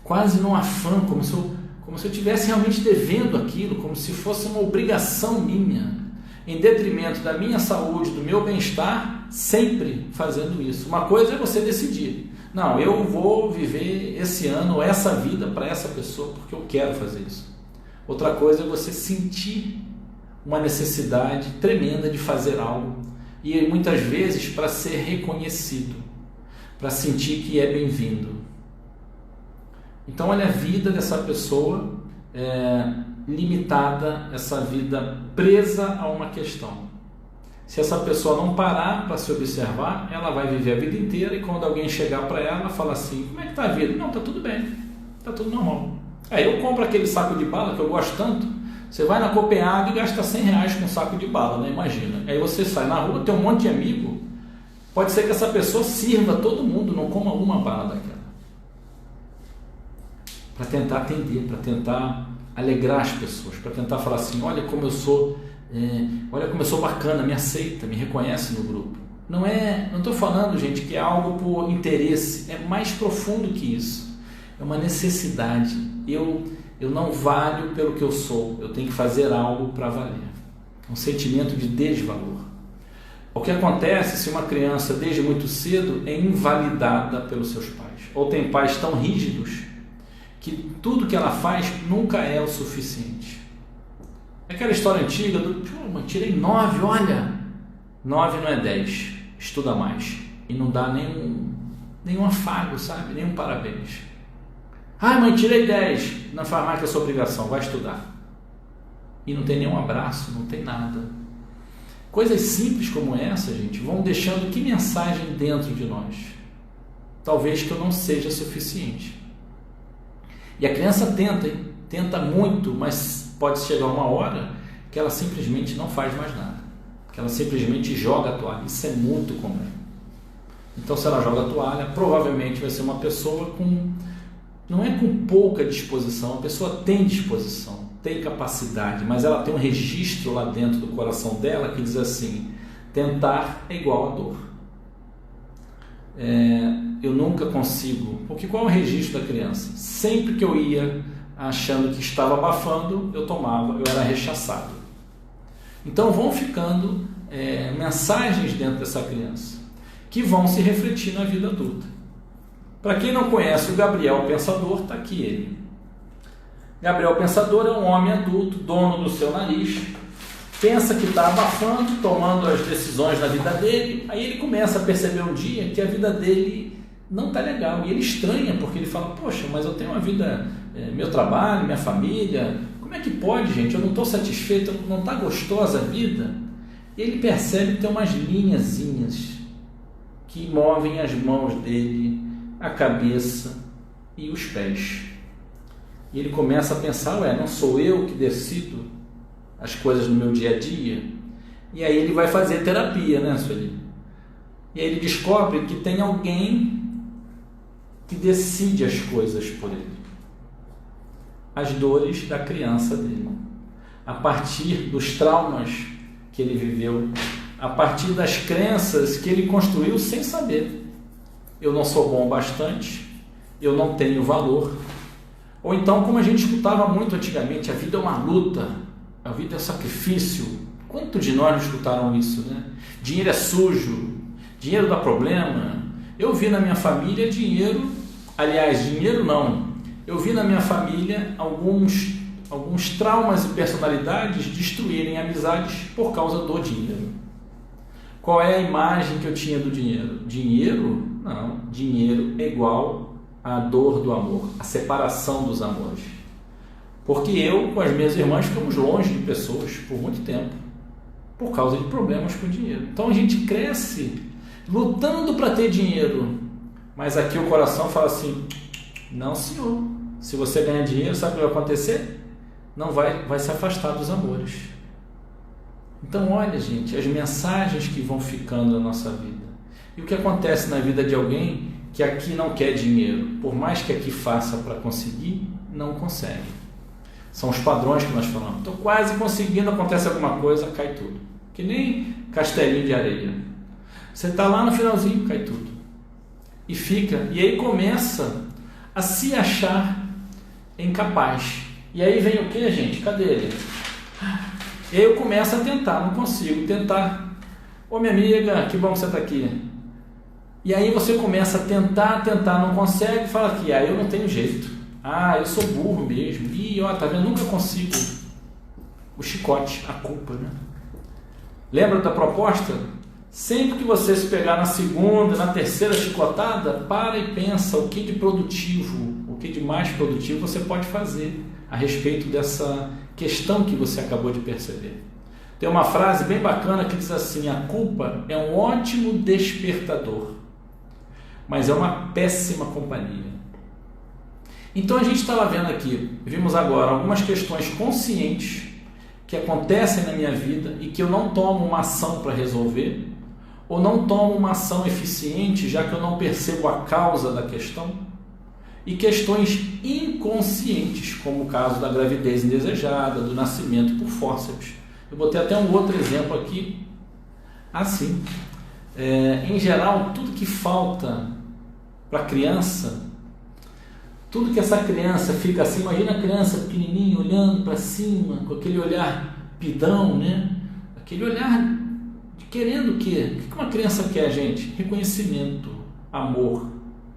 quase num afã, como se eu estivesse realmente devendo aquilo, como se fosse uma obrigação minha, em detrimento da minha saúde, do meu bem-estar, sempre fazendo isso. Uma coisa é você decidir, não, eu vou viver esse ano, essa vida para essa pessoa, porque eu quero fazer isso. Outra coisa é você sentir uma necessidade tremenda de fazer algo, e muitas vezes para ser reconhecido, para sentir que é bem-vindo. Então olha a vida dessa pessoa limitada, essa vida presa a uma questão. Se essa pessoa não parar para se observar, ela vai viver a vida inteira, e quando alguém chegar para ela, fala assim, como é que está a vida? Não, está tudo bem, está tudo normal. Aí eu compro aquele saco de bala que eu gosto tanto. Você vai na Copenhague e gasta R$100 com um saco de bala, né? Imagina. Aí você sai na rua, tem um monte de amigo, pode ser que essa pessoa sirva todo mundo, não coma uma bala daquela. Para tentar atender, para tentar alegrar as pessoas, para tentar falar assim, olha como eu sou bacana, me aceita, me reconhece no grupo. Não estou falando, gente, que é algo por interesse, é mais profundo que isso. É uma necessidade. Eu não valho pelo que eu sou, eu tenho que fazer algo para valer. Um sentimento de desvalor. O que acontece se uma criança, desde muito cedo, é invalidada pelos seus pais? Ou tem pais tão rígidos que tudo que ela faz nunca é o suficiente. Aquela história antiga do, tirei 9, olha, 9 não é 10, estuda mais. E não dá nenhum afago, sabe? Nenhum parabéns. Ai, mãe, tirei 10, não faz mais que a sua obrigação, vai estudar. E não tem nenhum abraço, não tem nada. Coisas simples como essa, gente, vão deixando que mensagem dentro de nós? Talvez que eu não seja suficiente. E a criança tenta muito, mas pode chegar uma hora que ela simplesmente não faz mais nada. Que ela simplesmente joga a toalha. Isso é muito comum. Então, se ela joga a toalha, provavelmente vai ser uma pessoa não é com pouca disposição, a pessoa tem disposição, tem capacidade, mas ela tem um registro lá dentro do coração dela que diz assim, tentar é igual a dor. Eu nunca consigo, porque qual é o registro da criança? Sempre que eu ia achando que estava abafando, eu era rechaçado. Então vão ficando mensagens dentro dessa criança, que vão se refletir na vida adulta. Para quem não conhece o Gabriel Pensador, está aqui ele. Gabriel Pensador é um homem adulto, dono do seu nariz, pensa que está abafando, tomando as decisões na vida dele, aí ele começa a perceber um dia que a vida dele não está legal, e ele estranha, porque ele fala, poxa, mas eu tenho uma vida, meu trabalho, minha família, como é que pode, gente? Eu não estou satisfeito, não está gostosa a vida? E ele percebe que tem umas linhazinhas que movem as mãos dele, a cabeça e os pés. E ele começa a pensar, não sou eu que decido as coisas no meu dia a dia? E aí ele vai fazer terapia, né, Sueli? E aí ele descobre que tem alguém que decide as coisas por ele. As dores da criança dele. A partir dos traumas que ele viveu, a partir das crenças que ele construiu sem saber. Eu não sou bom o bastante, eu não tenho valor. Ou então, como a gente escutava muito antigamente, a vida é uma luta, a vida é sacrifício. Quanto de nós não escutaram isso, né? Dinheiro é sujo, dinheiro dá problema. Eu vi na minha família dinheiro não. Eu vi na minha família alguns traumas e personalidades destruírem amizades por causa do dinheiro. Qual é a imagem que eu tinha do dinheiro? Dinheiro? Não. Dinheiro é igual à dor do amor, à separação dos amores. Porque eu, com as minhas irmãs, ficamos longe de pessoas por muito tempo, por causa de problemas com dinheiro. Então a gente cresce lutando para ter dinheiro, mas aqui o coração fala assim, não senhor, Se você ganhar dinheiro, sabe o que vai acontecer? Não vai se afastar dos amores. Então olha, gente, as mensagens que vão ficando na nossa vida. E o que acontece na vida de alguém que aqui não quer dinheiro, por mais que aqui faça para conseguir, não consegue. São os padrões que nós falamos. Estou quase conseguindo, acontece alguma coisa, cai tudo. Que nem castelinho de areia. Você está lá no finalzinho, cai tudo. E fica, e aí começa a se achar incapaz. E aí vem o que, gente? Cadê ele? E aí eu começo a tentar, não consigo, tentar. Ô minha amiga, que bom que você está aqui. E aí você começa a tentar, não consegue, fala que eu não tenho jeito. Eu sou burro mesmo. Ih, ó, tá vendo? Nunca consigo. O chicote, a culpa, né? Lembra da proposta? Sempre que você se pegar na segunda, na terceira chicotada, para e pensa o que de produtivo, o que de mais produtivo você pode fazer a respeito dessa questão que você acabou de perceber. Tem uma frase bem bacana que diz assim: a culpa é um ótimo despertador, mas é uma péssima companhia. Então a gente estava vendo aqui, vimos agora algumas questões conscientes que acontecem na minha vida e que eu não tomo uma ação para resolver, ou não tomo uma ação eficiente, já que eu não percebo a causa da questão, e questões inconscientes, como o caso da gravidez indesejada, do nascimento por fórceps. Eu botei até um outro exemplo aqui, assim. Em geral, tudo que falta para a criança, tudo que essa criança fica assim, imagina a criança pequenininha olhando para cima, com aquele olhar pidão, né? Aquele olhar querendo o quê? O que uma criança quer, gente? Reconhecimento, amor,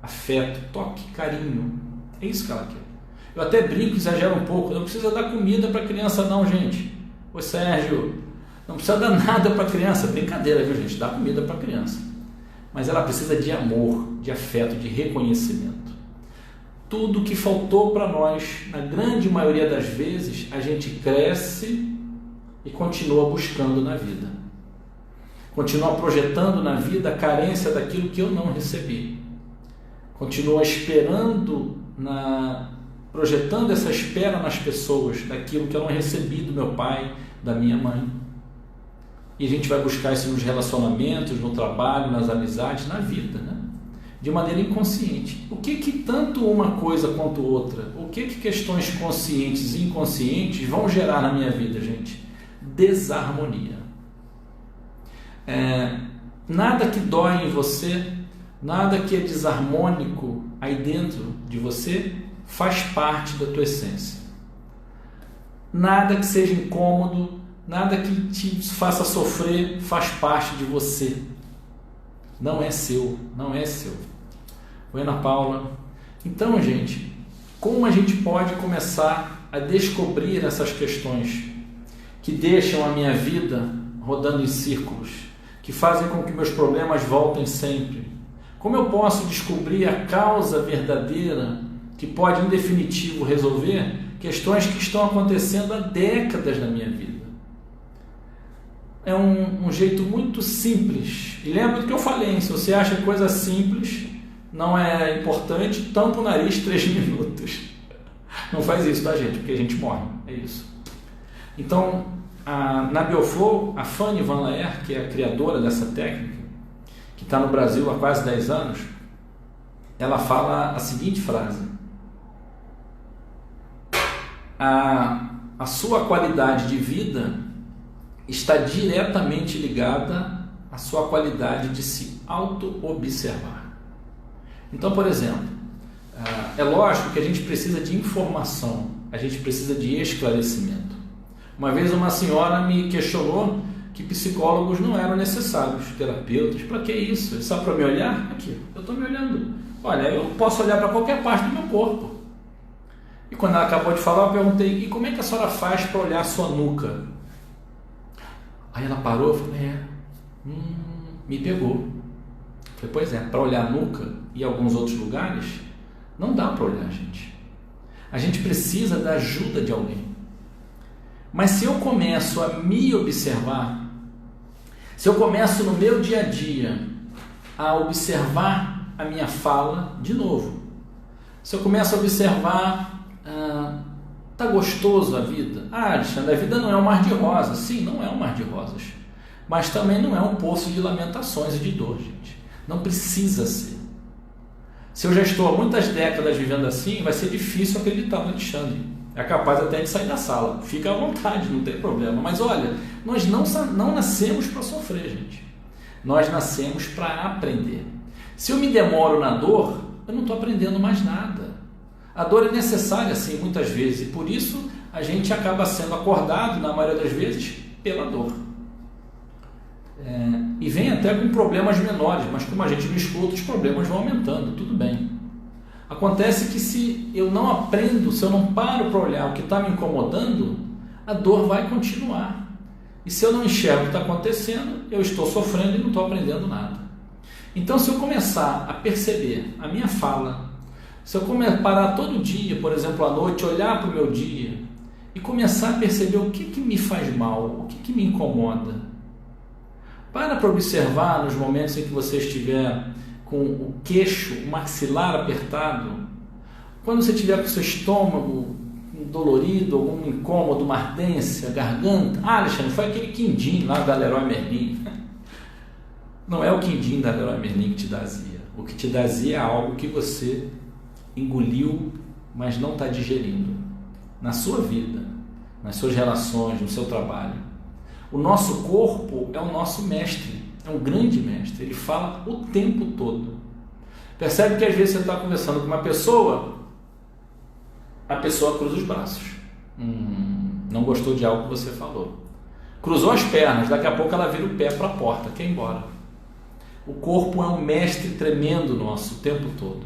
afeto, toque, carinho. É isso que ela quer. Eu até brinco, exagero um pouco. Não precisa dar comida para a criança não, gente. Ô Sérgio, não precisa dar nada para a criança. Brincadeira, viu, gente? Dá comida para a criança. Mas ela precisa de amor, de afeto, de reconhecimento. Tudo que faltou para nós, na grande maioria das vezes, a gente cresce e continua buscando na vida. Continua projetando na vida a carência daquilo que eu não recebi. Continua esperando, projetando essa espera nas pessoas, daquilo que eu não recebi do meu pai, da minha mãe. E a gente vai buscar isso nos relacionamentos, no trabalho, nas amizades, na vida, né? De maneira inconsciente. O que tanto uma coisa quanto outra, o que questões conscientes e inconscientes vão gerar na minha vida, gente? Desarmonia. Nada que dói em você, nada que é desarmônico aí dentro de você faz parte da tua essência. Nada que seja incômodo, nada que te faça sofrer faz parte de você. Não é seu, não é seu. Oi, Ana Paula. Então, gente, como a gente pode começar a descobrir essas questões que deixam a minha vida rodando em círculos, que fazem com que meus problemas voltem sempre? Como eu posso descobrir a causa verdadeira que pode, em definitivo, resolver questões que estão acontecendo há décadas na minha vida? É um jeito muito simples. E lembra do que eu falei, se você acha coisa simples, não é importante, tampa o nariz 3 minutos. Não faz isso, tá, gente? Porque a gente morre, é isso. Então, na Bioflow, a Fanny Van Laer, que é a criadora dessa técnica, que está no Brasil há quase 10 anos, ela fala a seguinte frase: a sua qualidade de vida está diretamente ligada à sua qualidade de se auto-observar. Então, por exemplo, é lógico que a gente precisa de informação, a gente precisa de esclarecimento. Uma vez uma senhora me questionou que psicólogos não eram necessários, terapeutas. Para que isso? É só para me olhar? Aqui, eu estou me olhando. Olha, eu posso olhar para qualquer parte do meu corpo. E quando ela acabou de falar, eu perguntei: e como é que a senhora faz para olhar a sua nuca? Aí ela parou e falou: me pegou. Eu falei: pois é, para olhar a nuca e alguns outros lugares, não dá para olhar, gente. A gente precisa da ajuda de alguém. Mas se eu começo a me observar, se eu começo no meu dia a dia a observar a minha fala, de novo, se eu começo a observar Tá gostoso a vida? Ah, Alexandre, a vida não é um mar de rosas. Sim, não é um mar de rosas. Mas também não é um poço de lamentações e de dor, gente. Não precisa ser. Se eu já estou há muitas décadas vivendo assim, vai ser difícil acreditar no Alexandre. É capaz até de sair da sala. Fica à vontade, não tem problema. Mas olha, nós não nascemos para sofrer, gente. Nós nascemos para aprender. Se eu me demoro na dor, eu não estou aprendendo mais nada. A dor é necessária, sim, muitas vezes. E por isso a gente acaba sendo acordado, na maioria das vezes, pela dor. E vem até com problemas menores, mas como a gente não escuta, os problemas vão aumentando, tudo bem. Acontece que se eu não aprendo, se eu não paro para olhar o que está me incomodando, a dor vai continuar. E se eu não enxergo o que está acontecendo, eu estou sofrendo e não estou aprendendo nada. Então, se eu começar a perceber a minha fala, se eu parar todo dia, por exemplo, à noite, olhar para o meu dia e começar a perceber o que me faz mal, o que me incomoda, para observar nos momentos em que você estiver com o queixo, o maxilar apertado, quando você estiver com o seu estômago dolorido, algum incômodo, uma ardência, garganta. Ah, Alexandre, foi aquele quindim lá da Leroy Merlin. Não é o quindim da Leroy Merlin que te dá azia. O que te dá azia é algo que você engoliu, mas não está digerindo. Na sua vida, nas suas relações, no seu trabalho. O nosso corpo é o nosso mestre, é um grande mestre, ele fala o tempo todo. Percebe que às vezes você está conversando com uma pessoa, a pessoa cruza os braços. Não gostou de algo que você falou. Cruzou as pernas, daqui a pouco ela vira o pé para a porta, quer ir embora. O corpo é um mestre tremendo nosso o tempo todo.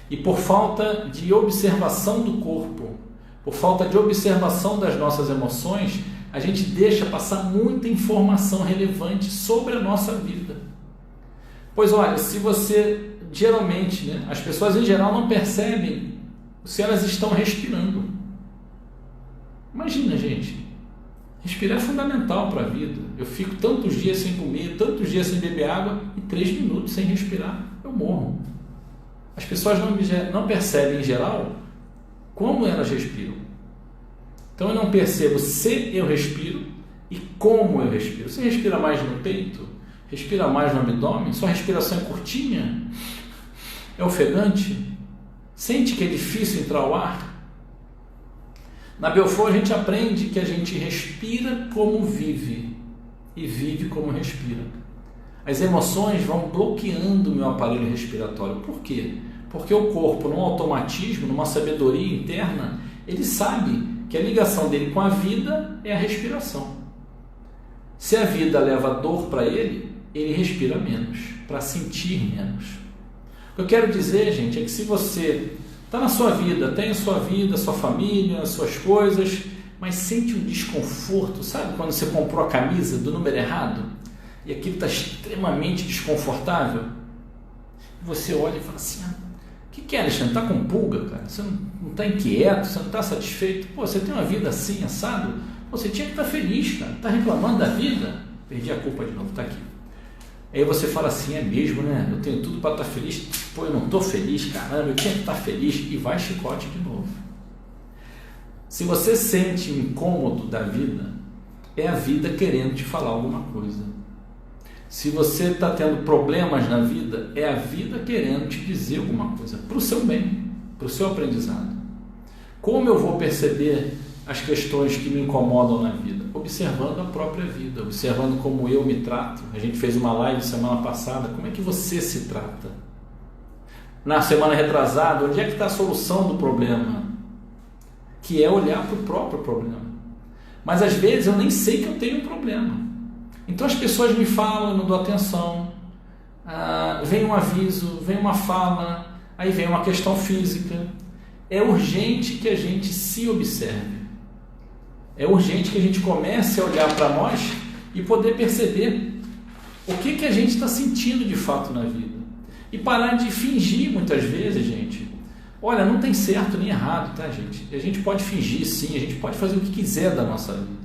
E por falta de observação do corpo, por falta de observação das nossas emoções, a gente deixa passar muita informação relevante sobre a nossa vida. Pois olha, se você, geralmente, as pessoas em geral não percebem se elas estão respirando. Imagina, gente, respirar é fundamental para a vida. Eu fico tantos dias sem comer, tantos dias sem beber água e 3 minutos sem respirar, eu morro. As pessoas não percebem, em geral, como elas respiram. Então eu não percebo se eu respiro e como eu respiro. Você respira mais no peito? Respira mais no abdômen? Sua respiração é curtinha? É ofegante? Sente que é difícil entrar o ar? Na Belfort a gente aprende que a gente respira como vive e vive como respira. As emoções vão bloqueando o meu aparelho respiratório. Por quê? Porque o corpo, num automatismo, numa sabedoria interna, ele sabe que a ligação dele com a vida é a respiração. Se a vida leva dor para ele, ele respira menos, para sentir menos. O que eu quero dizer, gente, é que se você está na sua vida, tem a sua vida, a sua família, as suas coisas, mas sente um desconforto, sabe quando você comprou a camisa do número errado e aquilo está extremamente desconfortável? Você olha e fala assim, o que é, Alexandre? Está com pulga, cara? Você não está inquieto? Você não está satisfeito? Pô, você tem uma vida assim, assado? Pô, você tinha que estar feliz, cara. Está reclamando da vida? Perdi a culpa de novo, está aqui. Aí você fala assim, é mesmo, né? Eu tenho tudo para estar feliz. Pô, eu não estou feliz, caramba, eu tinha que estar feliz. E vai chicote de novo. Se você sente o incômodo da vida, é a vida querendo te falar alguma coisa. Se você está tendo problemas na vida, é a vida querendo te dizer alguma coisa, para o seu bem, para o seu aprendizado. Como eu vou perceber as questões que me incomodam na vida? Observando a própria vida, observando como eu me trato. A gente fez uma live semana passada, como é que você se trata? Na semana retrasada, onde é que está a solução do problema? Que é olhar para o próprio problema. Mas às vezes eu nem sei que eu tenho um problema. Então as pessoas me falam, eu não dou atenção, vem um aviso, vem uma fala, aí vem uma questão física. É urgente que a gente se observe. É urgente que a gente comece a olhar para nós e poder perceber o que a gente está sentindo de fato na vida. E parar de fingir muitas vezes, gente. Olha, não tem certo nem errado, tá, gente? A gente pode fingir sim, a gente pode fazer o que quiser da nossa vida.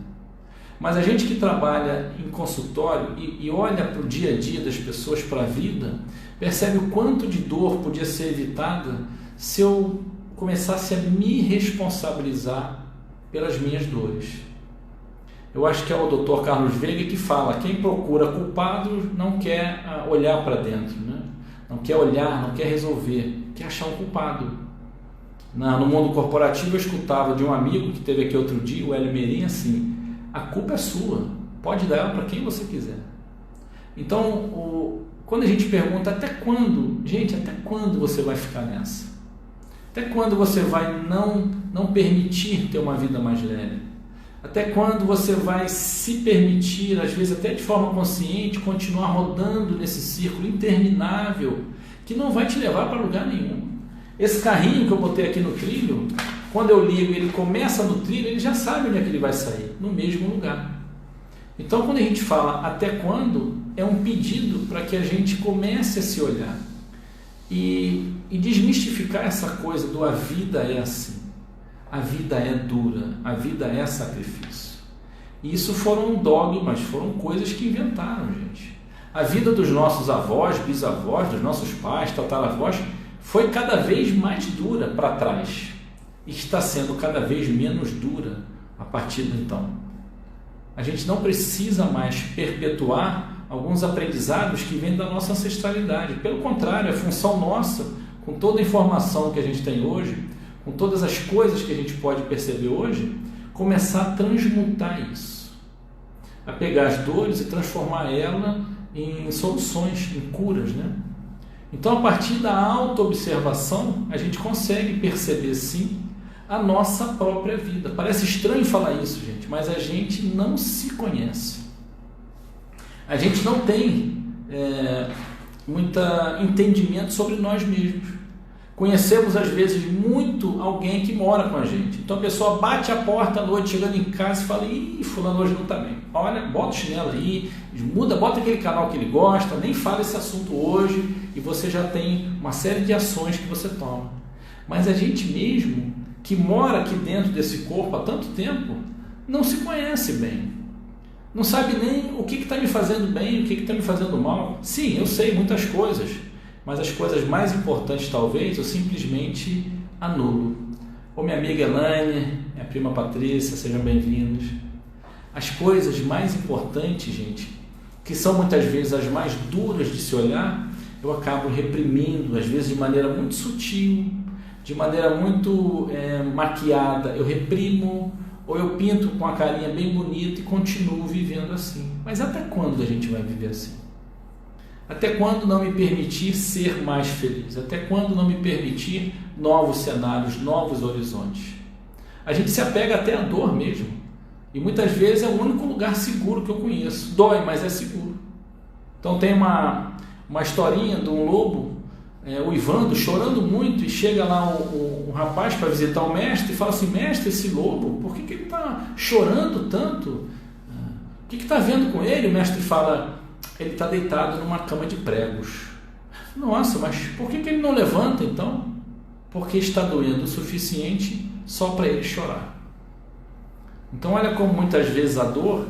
Mas a gente que trabalha em consultório e olha para o dia a dia das pessoas, para a vida, percebe o quanto de dor podia ser evitada se eu começasse a me responsabilizar pelas minhas dores. Eu acho que é o Dr. Carlos Veiga que fala: quem procura culpados não quer olhar para dentro, né? Não quer olhar, não quer resolver, quer achar um culpado. No mundo corporativo eu escutava de um amigo que teve aqui outro dia, o Hélio Merim, assim: a culpa é sua, pode dar ela para quem você quiser. Então, quando a gente pergunta até quando, gente, até quando você vai ficar nessa? Até quando você vai não permitir ter uma vida mais leve? Até quando você vai se permitir, às vezes até de forma consciente, continuar rodando nesse círculo interminável que não vai te levar para lugar nenhum? Esse carrinho que eu botei aqui no trilho, quando eu ligo ele começa no trilho, ele já sabe onde é que ele vai sair, no mesmo lugar. Então, quando a gente fala até quando, é um pedido para que a gente comece a se olhar e desmistificar essa coisa do a vida é assim. A vida é dura, a vida é sacrifício. E isso foram dogmas, foram coisas que inventaram, gente. A vida dos nossos avós, bisavós, dos nossos pais, tataravós, foi cada vez mais dura para trás. E está sendo cada vez menos dura a partir de então. A gente não precisa mais perpetuar alguns aprendizados que vêm da nossa ancestralidade. Pelo contrário, é função nossa, com toda a informação que a gente tem hoje, com todas as coisas que a gente pode perceber hoje, começar a transmutar isso, a pegar as dores e transformar ela em soluções, em curas, né? Então, a partir da autoobservação, a gente consegue perceber, sim, a nossa própria vida. Parece estranho falar isso, gente, mas a gente não se conhece. A gente não tem muito entendimento sobre nós mesmos. Conhecemos às vezes muito alguém que mora com a gente. Então a pessoa bate a porta à noite, chegando em casa e fala: ih, fulano hoje não está bem. Olha, bota o chinelo aí, muda, bota aquele canal que ele gosta, nem fala esse assunto hoje, e você já tem uma série de ações que você toma. Mas a gente mesmo, que mora aqui dentro desse corpo há tanto tempo, não se conhece bem. Não sabe nem o que está me fazendo bem, o que está me fazendo mal. Sim, eu sei muitas coisas, mas as coisas mais importantes talvez eu simplesmente anulo. Ô minha amiga Elaine, minha prima Patrícia, sejam bem-vindos. As coisas mais importantes, gente, que são muitas vezes as mais duras de se olhar, eu acabo reprimindo, às vezes de maneira muito sutil, de maneira muito maquiada. Eu reprimo, ou eu pinto com a carinha bem bonita e continuo vivendo assim. Mas até quando a gente vai viver assim? Até quando não me permitir ser mais feliz? Até quando não me permitir novos cenários, novos horizontes? A gente se apega até à dor mesmo. E muitas vezes é o único lugar seguro que eu conheço. Dói, mas é seguro. Então tem uma historinha de um lobo, o Ivandro, chorando muito, e chega lá um rapaz para visitar o mestre e fala assim: mestre, esse lobo, por que ele está chorando tanto? O que está havendo com ele? O mestre fala: ele está deitado numa cama de pregos. Nossa, mas por que ele não levanta então? Porque está doendo o suficiente só para ele chorar. Então olha como muitas vezes a dor,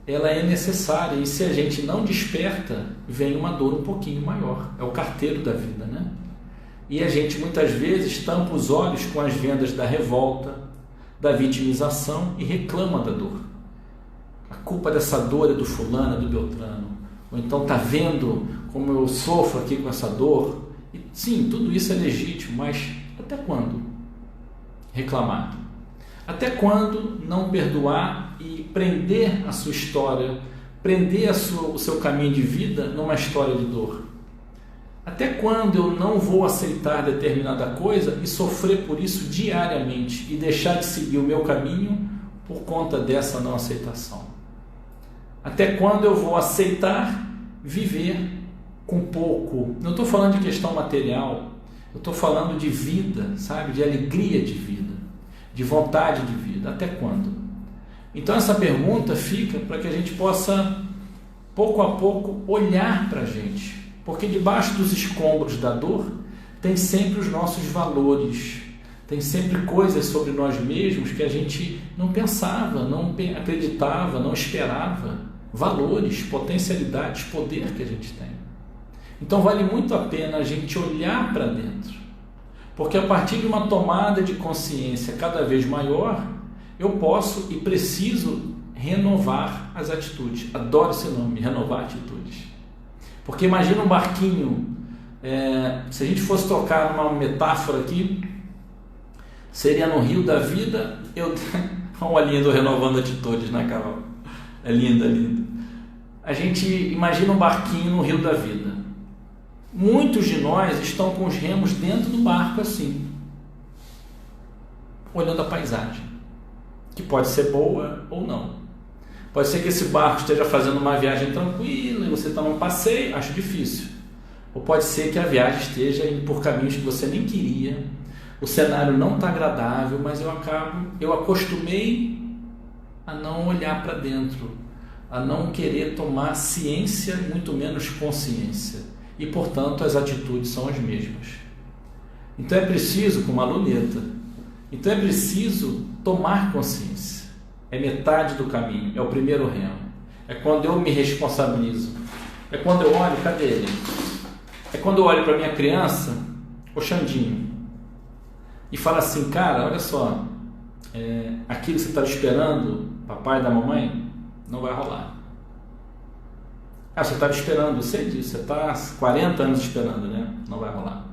ela é necessária, e se a gente não desperta, vem uma dor um pouquinho maior. É o carteiro da vida, né? E a gente muitas vezes tampa os olhos com as vendas da revolta, da vitimização, e reclama da dor. A culpa dessa dor é do fulano, é do Beltrano. Ou então está vendo como eu sofro aqui com essa dor. E, sim, tudo isso é legítimo, mas até quando reclamar? Até quando não perdoar e prender a sua história, prender o seu caminho de vida numa história de dor? Até quando eu não vou aceitar determinada coisa e sofrer por isso diariamente e deixar de seguir o meu caminho por conta dessa não aceitação? Até quando eu vou aceitar viver com pouco? Não estou falando de questão material, eu estou falando de vida, sabe? De alegria de vida, de vontade de vida. Até quando? Então essa pergunta fica para que a gente possa, pouco a pouco, olhar para a gente. Porque debaixo dos escombros da dor tem sempre os nossos valores, tem sempre coisas sobre nós mesmos que a gente não pensava, não acreditava, não esperava. Valores, potencialidades, poder que a gente tem. Então vale muito a pena a gente olhar para dentro. Porque a partir de uma tomada de consciência cada vez maior, eu posso e preciso renovar as atitudes. Adoro esse nome, renovar atitudes. Porque imagina um barquinho, se a gente fosse tocar numa metáfora aqui, seria no rio da vida. Olha a linha do renovando atitudes, né, Carol? É linda, linda. A gente imagina um barquinho no rio da vida. Muitos de nós estão com os remos dentro do barco assim, olhando a paisagem, que pode ser boa ou não. Pode ser que esse barco esteja fazendo uma viagem tranquila e você está num passeio, acho difícil. Ou pode ser que a viagem esteja indo por caminhos que você nem queria, o cenário não está agradável, mas eu acostumei a não olhar para dentro, a não querer tomar ciência, muito menos consciência. E, portanto, as atitudes são as mesmas. Então é preciso, como a luneta, então é preciso tomar consciência. É metade do caminho, é o primeiro remo. É quando eu me responsabilizo. É quando eu olho, cadê ele? É quando eu olho para minha criança, o Xandinho, e falo assim, cara, olha só, aquilo que você estava esperando, papai da mamãe, não vai rolar. Você estava esperando, eu sei disso, você está 40 anos esperando, né? Não vai rolar.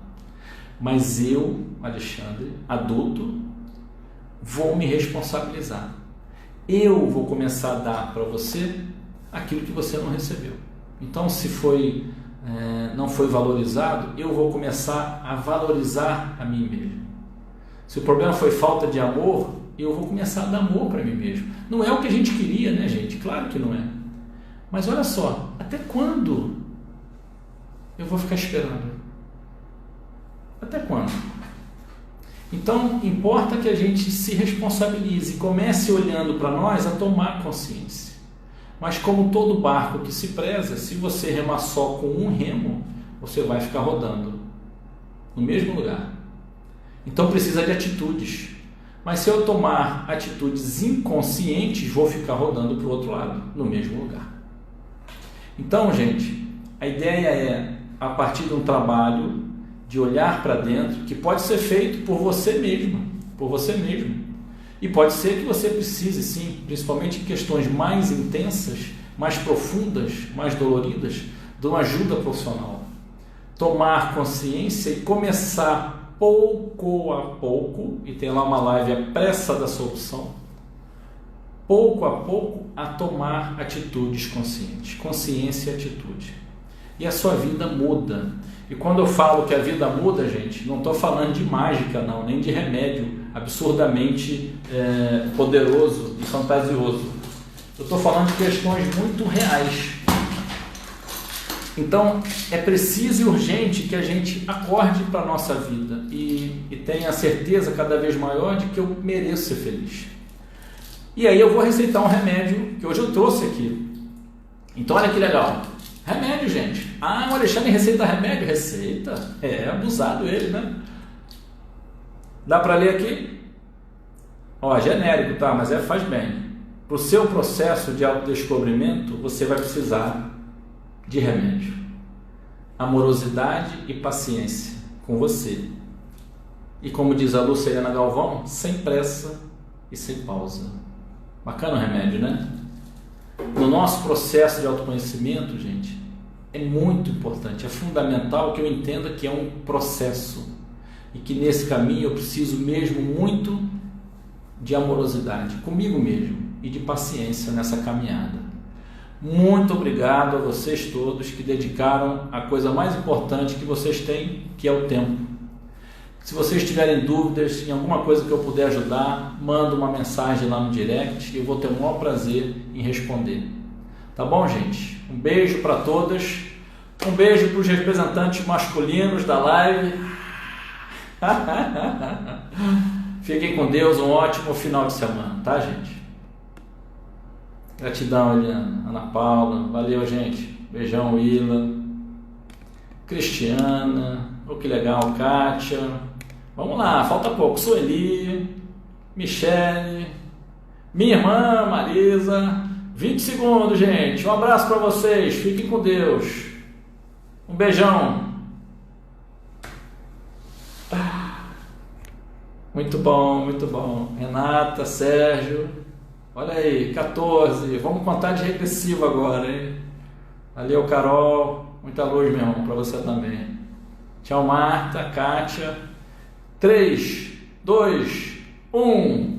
Mas eu, Alexandre, adulto, vou me responsabilizar. Eu vou começar a dar para você aquilo que você não recebeu. Então, se não foi valorizado, eu vou começar a valorizar a mim mesmo. Se o problema foi falta de amor, eu vou começar a dar amor para mim mesmo. Não é o que a gente queria, né, gente? Claro que não é. Mas olha só, até quando eu vou ficar esperando? Até quando? Então, importa que a gente se responsabilize e comece olhando para nós a tomar consciência. Mas como todo barco que se preza, se você remar só com um remo, você vai ficar rodando no mesmo lugar. Então precisa de atitudes. Mas se eu tomar atitudes inconscientes, vou ficar rodando para o outro lado, no mesmo lugar. Então, gente, a ideia é, a partir de um trabalho de olhar para dentro, que pode ser feito por você mesmo, E pode ser que você precise, sim, principalmente em questões mais intensas, mais profundas, mais doloridas, de uma ajuda profissional. Tomar consciência e começar pouco a pouco, e tem lá uma live, a pressa da solução, pouco a pouco a tomar atitudes conscientes, consciência e atitude. E a sua vida muda. E quando eu falo que a vida muda, gente, não estou falando de mágica, não, nem de remédio absurdamente poderoso e fantasioso. Eu estou falando de questões muito reais. Então, é preciso e urgente que a gente acorde para a nossa vida e tenha a certeza cada vez maior de que eu mereço ser feliz. E aí eu vou receitar um remédio que hoje eu trouxe aqui. Então, olha que legal. Remédio, gente. O Alexandre receita remédio? Receita. É abusado ele, né? Dá para ler aqui? Genérico, tá? Mas faz bem. Para o seu processo de autodescobrimento, você vai precisar de remédio. Amorosidade e paciência com você. E como diz a Luciana Galvão, sem pressa e sem pausa. Bacana o remédio, né? No nosso processo de autoconhecimento, gente, é muito importante, é fundamental que eu entenda que é um processo e que nesse caminho eu preciso mesmo muito de amorosidade comigo mesmo e de paciência nessa caminhada. Muito obrigado a vocês todos que dedicaram a coisa mais importante que vocês têm, que é o tempo. Se vocês tiverem dúvidas em alguma coisa que eu puder ajudar, manda uma mensagem lá no direct e eu vou ter o maior prazer em responder. Tá bom, gente? Um beijo para todas. Um beijo para os representantes masculinos da live. Fiquem com Deus, um ótimo final de semana, tá, gente? Gratidão, Eliana, Ana Paula, valeu, gente. Beijão, Willa, Cristiana, que legal, Kátia. Vamos lá, falta pouco. Sueli, Michele, minha irmã Marisa. 20 segundos, gente. Um abraço para vocês. Fiquem com Deus. Um beijão. Muito bom, muito bom. Renata, Sérgio, olha aí, 14. Vamos contar de regressivo agora, hein? Valeu, Carol. Muita luz, meu irmão, para você também. Tchau, Marta, Kátia. 3, 2, 1.